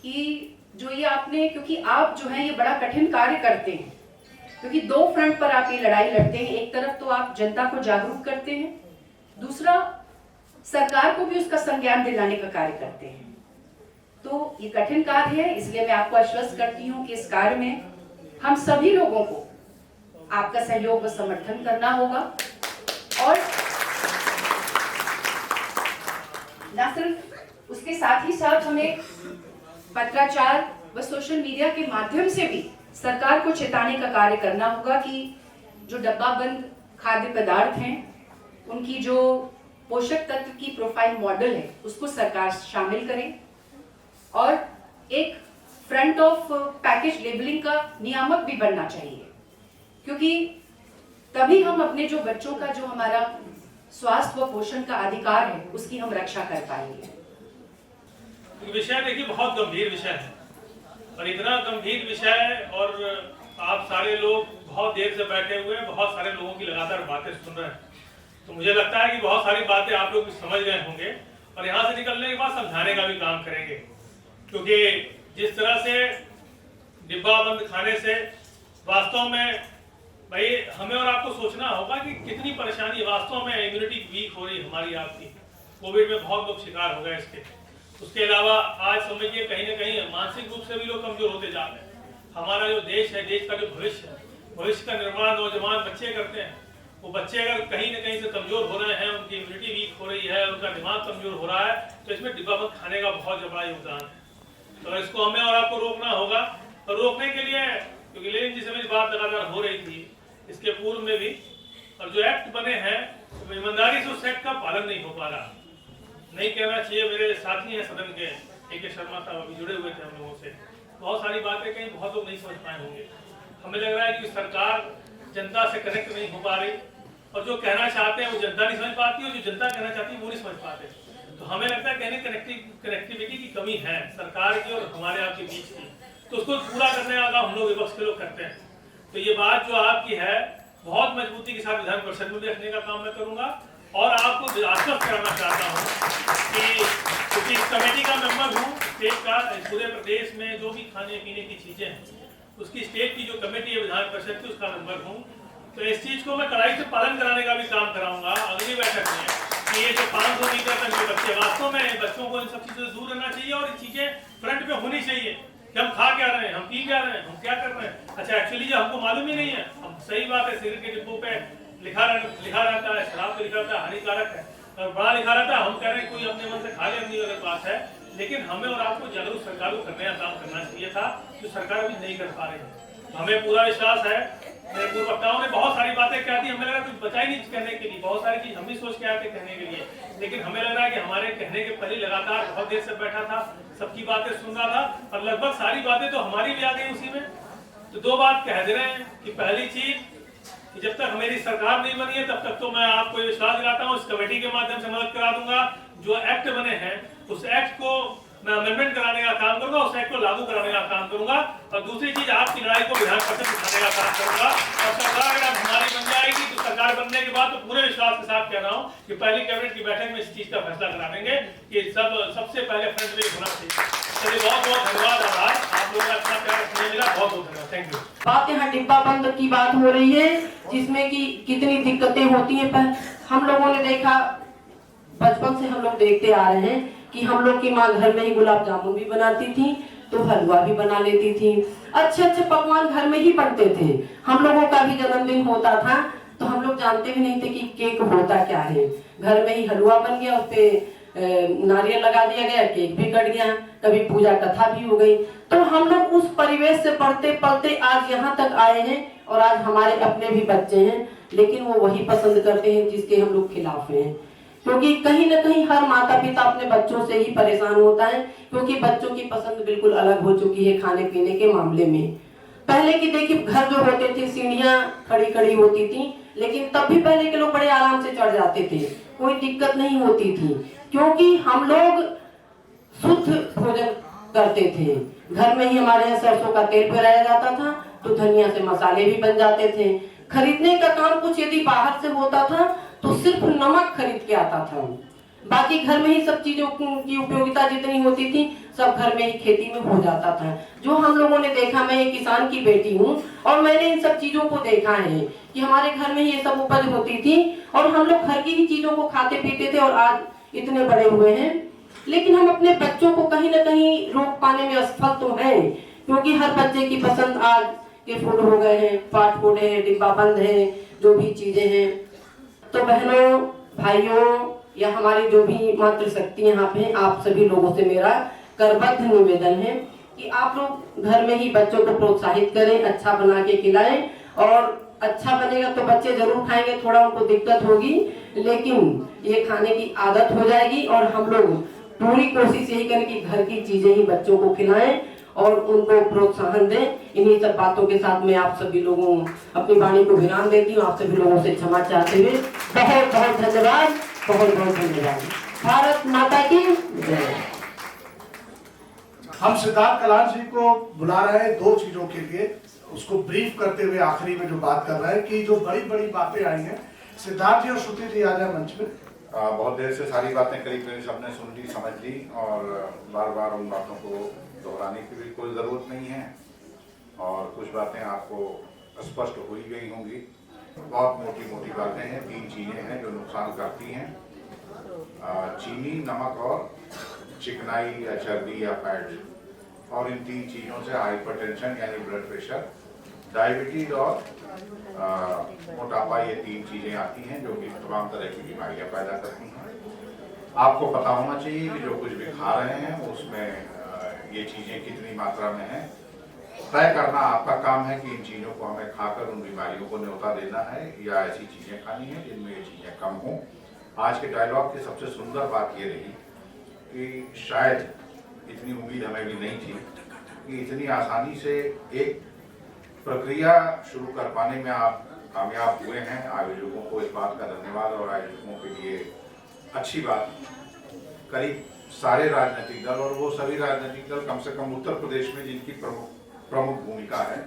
कि जो ये आपने, क्योंकि आप जो है ये बड़ा कठिन कार्य करते हैं, क्योंकि दो फ्रंट पर आप ये लड़ाई लड़ते हैं। एक तरफ तो आप जनता को जागरूक करते हैं, दूसरा सरकार को भी उसका संज्ञान दिलाने का कार्य करते हैं। तो ये कठिन कार्य है, इसलिए मैं आपको आश्वस्त करती हूँ कि इस कार्य में हम सभी लोगों को आपका सहयोग व समर्थन करना होगा। और न सिर्फ उसके साथ ही साथ हमें पत्राचार व सोशल मीडिया के माध्यम से भी सरकार को चेताने का कार्य करना होगा कि जो डब्बाबंद खाद्य पदार्थ हैं उनकी जो पोषक तत्व की प्रोफाइल मॉडल है उसको सरकार शामिल करे और एक फ्रंट ऑफ पैकेज लेबलिंग का नियामक भी बनना चाहिए, क्योंकि तभी हम अपने जो बच्चों का जो हमारा स्वास्थ्य व पोषण का अधिकार है उसकी हम रक्षा कर पाएंगे। विषय देखिए बहुत गंभीर विषय है, और इतना गंभीर विषय, और आप सारे लोग बहुत देर से बैठे हुए हैं, बहुत सारे लोगों की लगातार बातें सुन रहे हैं, तो मुझे लगता है कि बहुत सारी बातें आप लोग समझ गए होंगे और यहाँ से निकलने के बाद समझाने का भी काम करेंगे। क्योंकि जिस तरह से डिब्बा बंद खाने से वास्तव में भाई हमें और आपको सोचना होगा कि कितनी परेशानी, वास्तव में इम्यूनिटी वीक हो रही है हमारी आपकी। कोविड में बहुत लोग शिकार हो गए इसके। उसके अलावा आज समझिए कहीं ना कहीं मानसिक रूप से भी लोग कमजोर होते जा रहे हैं। हमारा जो देश है, देश का जो भविष्य है, भविष्य का निर्माण नौजवान बच्चे करते हैं। वो बच्चे अगर कहीं ना कहीं से कमजोर हो रहे हैं, उनकी इम्यूनिटी वीक हो रही है, उनका दिमाग कमजोर हो रहा है, तो इसमें डिब्बा बंद खाने का बहुत बड़ा योगदान है। तो इसको हमें और आपको रोकना होगा। और रोकने के लिए, क्योंकि लेकिन जिस समय बात लगातार हो रही थी इसके पूर्व में भी, और जो एक्ट बने हैं तो ईमानदारी से उस एक्ट का पालन नहीं हो पा रहा। नहीं कहना चाहिए, मेरे साथी हैं सदन के A.K. शर्मा साहब अभी जुड़े हुए थे हम लोगों से, बहुत सारी बातें कहीं बहुत लोग नहीं समझ पाए होंगे। हमें लग रहा है कि सरकार जनता से कनेक्ट नहीं हो पा रही, और जो कहना चाहते हैं वो जनता नहीं समझ पाती, और जो जनता कहना चाहती है वो नहीं समझ पाते। तो हमें लगता है कहने कनेक्टिविटी की कमी है सरकार की और हमारे आपके बीच की, तो उसको पूरा करने का काम हम लोग विपक्ष के लोग करते हैं। तो ये बात जो आपकी है बहुत मजबूती के साथ विधान परिषद में रखने का काम मैं करूंगा, और आपको आश्वस्त कराना चाहता हूँ कि क्योंकि इस कमेटी का मेंबर हूँ, स्टेट का, पूरे प्रदेश में जो भी खाने पीने की चीजें हैं उसकी स्टेट की जो कमेटी है विधान परिषद की, उसका मेंबर हूँ। तो इस चीज को मैं कड़ाई से पालन कराने का भी काम कराऊंगा अगली बैठक में, कि ये जो 500 मीटर तक जो बच्चे, वास्तव में बच्चों को इन सब चीजों से दूर रहना चाहिए, और ये चीजें फ्रंट पे होनी चाहिए कि हम खा क्या रहे हैं, हम पी क्या रहे हैं, हम क्या कर रहे हैं। अच्छा, एक्चुअली जो हमको मालूम ही नहीं है, हम सही बात है सिगरेट के डिब्बों पे लिखा रहता है, शराब पे लिखा रहता है हानिकारक है, और बड़ा लिखा रहता है, हम कह रहे हैं कोई अपने मन से खा ले, अपनी अगर बात है। लेकिन हमें और आपको जागरूक सरकार को करने का काम करना चाहिए था, जो सरकार अभी नहीं कर पा रही है। हमें पूरा विश्वास है, मेरे पूर्व वक्ताओं ने बहुत सारी बातें कह दी, हमें लगा कुछ बचा ही नहीं कहने के लिए, बहुत सारी चीज हम भी सोच के आए थे कहने के लिए, लेकिन हमें लग रहा है कि हमारे कहने के पहले लगातार बहुत देर से बैठा था, सबकी बातें सुन रहा था, और लगभग सारी बातें तो हमारी भी आ गई उसी में। तो दो बात कह दे रहे हैं कि पहली चीज कि जब तक मेरी सरकार नहीं बनी है तब तक तो मैं आपको विश्वास दिलाता हूँ, इस कमेटी के माध्यम से मदद करा दूंगा। जो एक्ट बने हैं उस एक्ट को मैं अमेंडमेंट कराने का काम करूंगा, उस एक्ट को लागू कराने का काम करूंगा, और दूसरी चीज आपकी लड़ाई को विधान परिषद उठाने का काम करूंगा। और सरकार अगर आप हमारी बन जाएगी तो सरकार बनने के बाद तो पूरे विश्वास के साथ कह रहा हूँ कि पहली कैबिनेट की बैठक में इस चीज का फैसला करा देंगे कि सबसे पहले फ्रंट में होना चाहिए। चलिए, बहुत बहुत धन्यवाद, आभार, आप लोगों का इतना प्यार रखने मिला, बहुत बहुत धन्यवाद, थैंक यू। बात यहाँ डिब्बा बंद की बात हो रही है, जिसमें कि कितनी दिक्कतें होती हैं। पर हम लोगों ने देखा, बचपन से हम लोग देखते आ रहे हैं कि हम लोग की माँ घर में ही गुलाब जामुन भी बनाती थी, तो हलवा भी बना लेती थी, अच्छे अच्छे पकवान घर में ही बनते थे। हम लोगों का भी जन्मदिन होता था तो हम लोग जानते भी नहीं थे कि केक होता क्या है, घर में ही हलवा बन गया, उस पे नारियल लगा दिया गया, केक भी कट गया, कभी पूजा कथा भी हो गई। तो हम लोग उस परिवेश से पढ़ते पढ़ते आज यहाँ तक आए हैं और आज हमारे अपने भी बच्चे हैं, लेकिन वो वही पसंद करते हैं जिसके हम लोग खिलाफ हैं। क्योंकि कहीं ना कहीं हर माता पिता अपने बच्चों से ही परेशान होता है, क्योंकि बच्चों की पसंद बिल्कुल अलग हो चुकी है खाने पीने के मामले में। पहले की देखिए घर जो होते थे सीढ़ियाँ खड़ी खड़ी होती थी, लेकिन तब भी पहले के लोग बड़े आराम से चढ़ जाते थे, कोई दिक्कत नहीं होती थी, क्योंकि हम लोग शुद्ध भोजन करते थे। घर में ही हमारे यहाँ सरसों का तेल पेराया जाता था, तो धनिया से मसाले भी बन जाते थे। खरीदने का काम कुछ यदि बाहर से होता था तो सिर्फ नमक खरीद के आता था, बाकी घर में ही सब चीजों की उपयोगिता जितनी होती थी सब घर में ही खेती में हो जाता था। जो हम लोगों ने देखा, मैं एक किसान की बेटी हूँ और मैंने इन सब चीजों को देखा है कि हमारे घर में ये सब उपज होती थी और हम लोग घर की ही चीजों को खाते पीते थे और आज इतने बड़े हुए हैं। लेकिन हम अपने बच्चों को कहीं ना कहीं रोक पाने में असफल तो हैं, क्योंकि हर बच्चे की पसंद आज के फूड हो गए हैं, फास्ट फूड है, डिब्बा बंद है, जो भी चीजें हैं। तो बहनों भाइयों या हमारी जो भी मातृशक्ति यहाँ पे, आप सभी लोगों से मेरा करबद्ध निवेदन है कि आप लोग घर में ही बच्चों को प्रोत्साहित करें, अच्छा बना के खिलाएं, और अच्छा बनेगा तो बच्चे जरूर खाएंगे, थोड़ा उनको दिक्कत होगी लेकिन ये खाने की आदत हो जाएगी। और हम लोग पूरी कोशिश यही करें कि घर की चीजें ही बच्चों को खिलाएं और उनको प्रोत्साहन दें। इन्हीं सब बातों के साथ मैं आप सभी लोगों अपनी वाणी को विराम देती हूँ। आप सभी लोगों से क्षमा चाहते हुए बहुत बहुत धन्यवाद, बहुत बहुत धन्यवाद। भारत माता की जय। हम सिद्धार्थ कलान जी को बुला रहे हैं दो चीजों के लिए, उसको ब्रीफ करते हुए आखिरी में जो बात कर रहे हैं कि जो बड़ी बड़ी बातें आई हैं, सिद्धार्थ जी और श्रुति जी आ जाए मंच में। बहुत देर से सारी बातें करीब करीब सबने सुन ली, समझ ली, और बार बार उन बातों को दोहराने की भी कोई ज़रूरत नहीं है, और कुछ बातें आपको स्पष्ट हो ही गई होंगी। बहुत मोटी मोटी बातें हैं, 3 चीज़ें हैं जो नुकसान करती हैं, चीनी, नमक और चिकनाई या चर्बी या फैट, और इन 3 चीज़ों से हाइपरटेंशन यानी ब्लड प्रेशर, डायबिटीज और मोटापा, ये 3 चीज़ें आती हैं जो कि तमाम तरह की बीमारियां पैदा करती हैं। आपको पता होना चाहिए कि जो कुछ भी खा रहे हैं उसमें ये चीज़ें कितनी मात्रा में हैं। तय करना आपका काम है कि इन चीज़ों को हमें खाकर उन बीमारियों को न्योता देना है या ऐसी चीज़ें खानी है जिनमें ये चीज़ें कम हों। आज के डायलॉग की सबसे सुंदर बात ये रही कि शायद इतनी उम्मीद हमें भी नहीं थी कि इतनी आसानी से एक प्रक्रिया शुरू कर पाने में आप कामयाब हुए हैं। आयोजकों को इस बात का धन्यवाद, और आयोजकों के लिए अच्छी बात, करीब सारे राजनीतिक दल, और वो सभी राजनीतिक दल कम से कम उत्तर प्रदेश में जिनकी प्रमुख भूमिका है,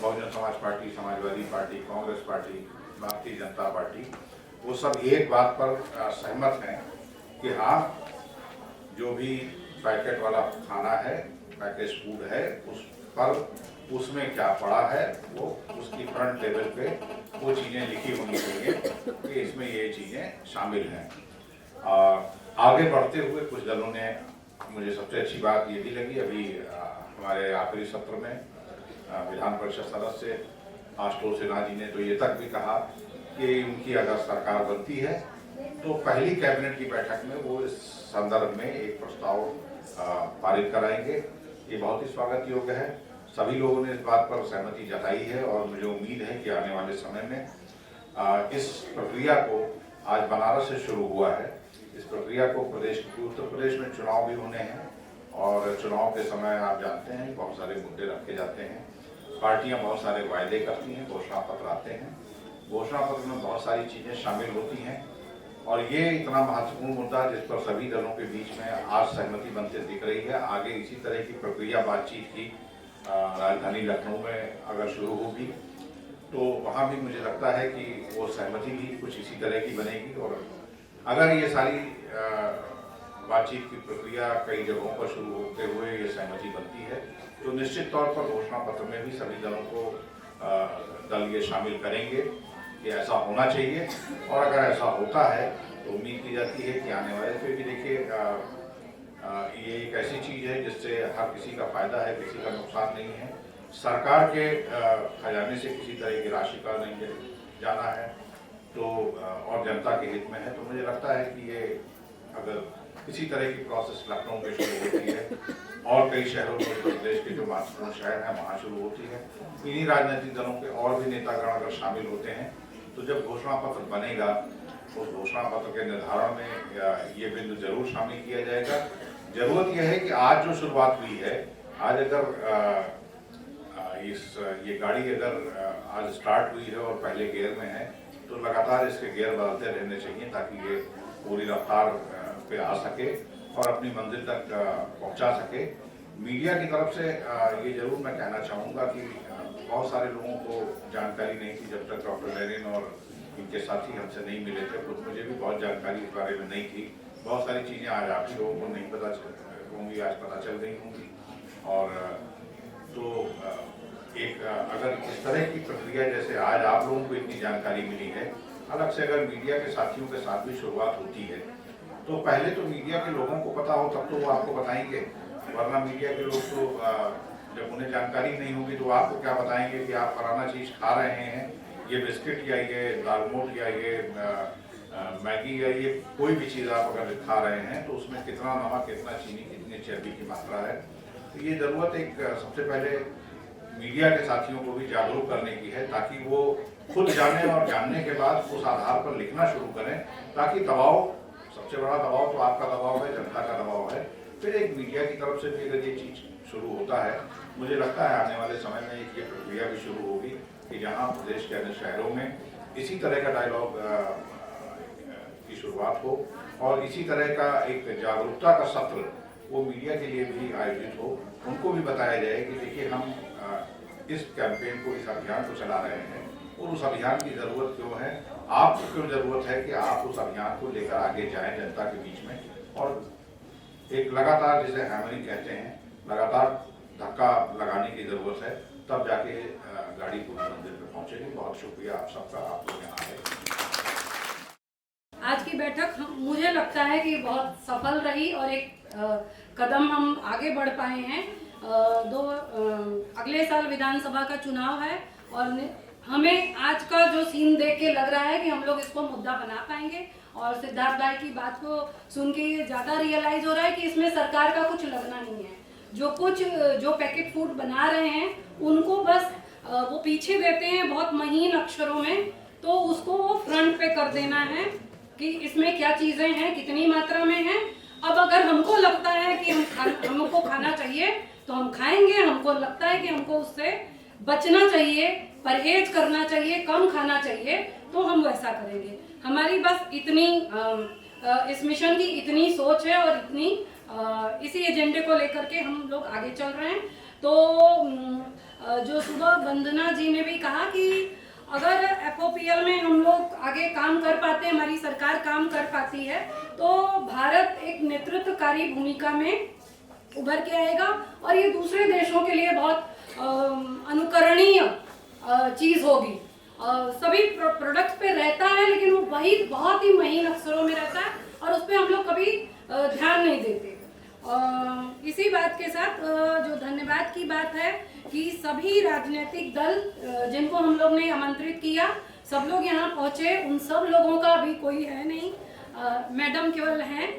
Bahujan Samaj party, Samajwadi party, Congress party, Bharatiya Janata party, वो सब एक बात पर सहमत हैं कि हाँ, जो भी पैकेट वाला खाना है, पैकेज फूड है, उस पर उसमें क्या पड़ा है वो उसकी फ्रंट टेबल पे वो चीज़ें लिखी होनी चाहिए कि इसमें ये चीज़ें शामिल हैं। आगे बढ़ते हुए कुछ दलों ने, मुझे सबसे अच्छी बात ये भी लगी, अभी हमारे आखिरी सत्र में विधान परिषद सदस्य आशुतोष सिन्हा जी ने तो ये तक भी कहा कि उनकी अगर सरकार बनती है तो पहली कैबिनेट की बैठक में वो इस संदर्भ में एक प्रस्ताव पारित कराएंगे। ये बहुत ही स्वागत योग्य है। सभी लोगों ने इस बात पर सहमति जताई है, और मुझे उम्मीद है कि आने वाले समय में इस प्रक्रिया को, आज बनारस से शुरू हुआ है, इस प्रक्रिया को उत्तर प्रदेश में चुनाव भी होने हैं, और चुनाव के समय आप जानते हैं बहुत सारे मुद्दे रखे जाते हैं, पार्टियां बहुत सारे वायदे करती हैं, घोषणा पत्र आते हैं, घोषणा पत्र में बहुत सारी चीज़ें शामिल होती हैं, और ये इतना महत्वपूर्ण मुद्दा जिस पर सभी दलों के बीच में आज सहमति बनते दिख रही है। आगे इसी तरह की प्रक्रिया बातचीत की राजधानी लखनऊ में अगर शुरू होगी तो वहाँ भी मुझे लगता है कि वो सहमति भी कुछ इसी तरह की बनेगी, और अगर ये सारी बातचीत की प्रक्रिया कई जगहों पर शुरू होते हुए ये सहमति बनती है तो निश्चित तौर पर घोषणा पत्र में भी सभी दलों को दल ये शामिल करेंगे कि ऐसा होना चाहिए, और अगर ऐसा होता है तो उम्मीद की जाती है कि आने वाले, क्योंकि देखिए ये एक ऐसी चीज़ है जिससे हर किसी का फायदा है, किसी का नुकसान नहीं है। सरकार के खजाने से किसी तरह की राशि का नहीं जाना है, तो और जनता के हित में है, तो मुझे लगता है कि ये अगर इसी तरह की प्रोसेस लखनऊ में शुरू होती है और कई शहरों में उत्तर प्रदेश के जो महत्वपूर्ण शहर हैं वहाँ शुरू होती है। इन्हीं राजनीतिक दलों के और भी नेतागण अगर शामिल होते हैं तो जब घोषणा पत्र बनेगा उस घोषणा पत्र के निर्धारण में ये बिंदु जरूर शामिल किया जाएगा। जरूरत यह है कि आज जो शुरुआत हुई है, आज अगर ये गाड़ी अगर आज स्टार्ट हुई है और पहले गियर में है तो लगातार इसके गियर बदलते रहने चाहिए ताकि ये पूरी रफ्तार पे आ सके और अपनी मंजिल तक पहुंचा सके। मीडिया की तरफ से ये जरूर मैं कहना चाहूँगा कि बहुत सारे लोगों को जानकारी नहीं थी जब तक डॉक्टर लेनिन और इनके साथी हमसे नहीं मिले थे, तो मुझे भी बहुत जानकारी इस बारे में नहीं थी। बहुत सारी चीज़ें आज आप लोगों को नहीं पता होंगी, आज पता चल गई होंगी। और तो एक अगर इस तरह की प्रक्रिया जैसे आज आप लोगों को इतनी जानकारी मिली है, अलग से अगर मीडिया के साथियों के साथ भी शुरुआत होती है तो पहले तो मीडिया के लोगों को पता हो तब तो वो आपको बताएंगे, वरना मीडिया के लोग तो जब उन्हें जानकारी नहीं होगी तो आपको क्या बताएंगे कि आप फलाना चीज़ खा रहे हैं, ये बिस्किट या ये दालमोट या ये मैगी या ये कोई भी चीज़ आप अगर खा रहे हैं तो उसमें कितना नमक, कितना चीनी, कितनी चर्बी की मात्रा है। तो ये ज़रूरत एक सबसे पहले मीडिया के साथियों को भी जागरूक करने की है ताकि वो खुद जाने और जानने के बाद उस आधार पर लिखना शुरू करें, ताकि दबाव, सबसे बड़ा दबाव तो आपका दबाव है, जनता का दबाव है। फिर एक मीडिया की तरफ से भी अगर ये चीज़ शुरू होता है, मुझे लगता है आने वाले समय में ये प्रक्रिया भी शुरू होगी कि जहाँ प्रदेश के अन्य शहरों में इसी तरह का डायलॉग की शुरुआत हो और इसी तरह का एक जागरूकता का सत्र वो मीडिया के लिए भी आयोजित हो। उनको भी बताया जाए कि देखिए हम इस कैंपेन को, इस अभियान को चला रहे हैं और उस अभियान की ज़रूरत क्यों है, आपको क्यों ज़रूरत है कि आप उस अभियान को लेकर आगे जाएं जनता के बीच में। और एक लगातार, जिसे हैमरिंग कहते हैं, लगातार धक्का लगाने की ज़रूरत है, तब जाके गाड़ी पूरी मंजिल पे पहुंचेगी। बहुत शुक्रिया आप सबका, आप लोग यहाँ आए। आज की बैठक मुझे लगता है कि बहुत सफल रही और एक कदम हम आगे बढ़ पाए हैं। अगले साल विधानसभा का चुनाव है और हमें आज का जो सीन देख के लग रहा है कि हम लोग इसको मुद्दा बना पाएंगे। और सिद्धार्थ भाई की बात को सुन के ये ज़्यादा रियलाइज हो रहा है कि इसमें सरकार का कुछ लगना नहीं है। जो पैकेट फूड बना रहे हैं उनको बस वो पीछे देते हैं बहुत महीन अक्षरों में, तो उसको वो फ्रंट पे कर देना है कि इसमें क्या चीज़ें हैं, कितनी मात्रा में हैं। अब अगर हमको लगता है कि हमको खाना चाहिए तो हम खाएंगे, हमको लगता है कि हमको उससे बचना चाहिए, परहेज करना चाहिए, कम खाना चाहिए, तो हम वैसा करेंगे। हमारी बस इतनी इस मिशन की इतनी सोच है और इतनी इसी एजेंडे को लेकर के हम लोग आगे चल रहे हैं। तो जो सुबह वंदना जी ने भी कहा कि अगर FOPL में हम लोग आगे काम कर पाते हैं, हमारी सरकार काम कर पाती है, तो भारत एक नेतृत्वकारी भूमिका में उभर के आएगा और ये दूसरे देशों के लिए बहुत अनुकरणीय चीज़ होगी। सभी प्रोडक्ट्स पे रहता है लेकिन वो वही बहुत ही महीन अक्षरों में रहता है और उस पर हम लोग कभी ध्यान नहीं देते। इसी बात के साथ जो धन्यवाद की बात है कि सभी राजनीतिक दल जिनको हम लोग ने आमंत्रित किया, सब लोग यहाँ पहुँचे, उन सब लोगों का भी कोई है नहीं, मैडम केवल हैं,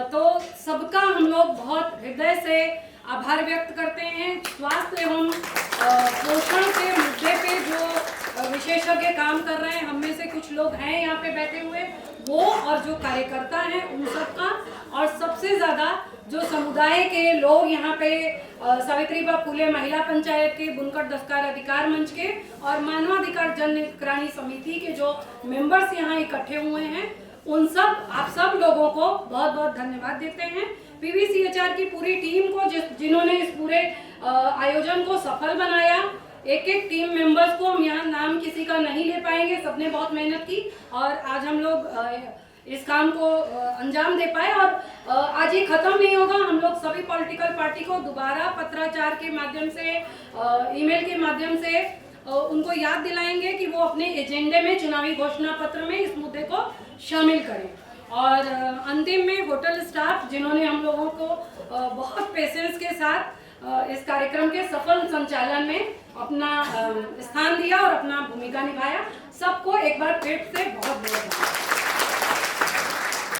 तो सबका हम लोग बहुत हृदय से आभार व्यक्त करते हैं। स्वास्थ्य एवं पोषण के मुद्दे पे जो विशेषज्ञ काम कर रहे हैं, हम में से कुछ लोग हैं यहाँ पे बैठे हुए, वो और जो कार्यकर्ता हैं उन सबका, और सबसे ज़्यादा जो समुदाय के लोग यहाँ पे सावित्रीबाई फुले महिला पंचायत के, बुनकर दस्तकार अधिकार मंच के और मानवाधिकार जन निगरानी समिति के जो मेंबर्स यहाँ इकट्ठे हुए हैं, उन सब आप सब लोगों को बहुत बहुत धन्यवाद देते हैं। PVCHR की पूरी टीम को जिन्होंने इस पूरे आयोजन को सफल बनाया। एक एक टीम मेंबर्स को हम यहाँ नाम किसी का नहीं ले पाएंगे, सबने बहुत मेहनत की और आज हम लोग इस काम को अंजाम दे पाए। और आज ये खत्म नहीं होगा, हम लोग सभी पॉलिटिकल पार्टी को दोबारा पत्राचार के माध्यम से, ईमेल के माध्यम से उनको याद दिलाएंगे कि वो अपने एजेंडे में, चुनावी घोषणा पत्र में इस मुद्दे को शामिल करें। और अंतिम में होटल स्टाफ जिन्होंने हम लोगों को बहुत पेशेंस के साथ इस कार्यक्रम के सफल संचालन में अपना स्थान दिया और अपना भूमिका निभाया, सबको एक बार फिर से बहुत बहुत धन्यवाद।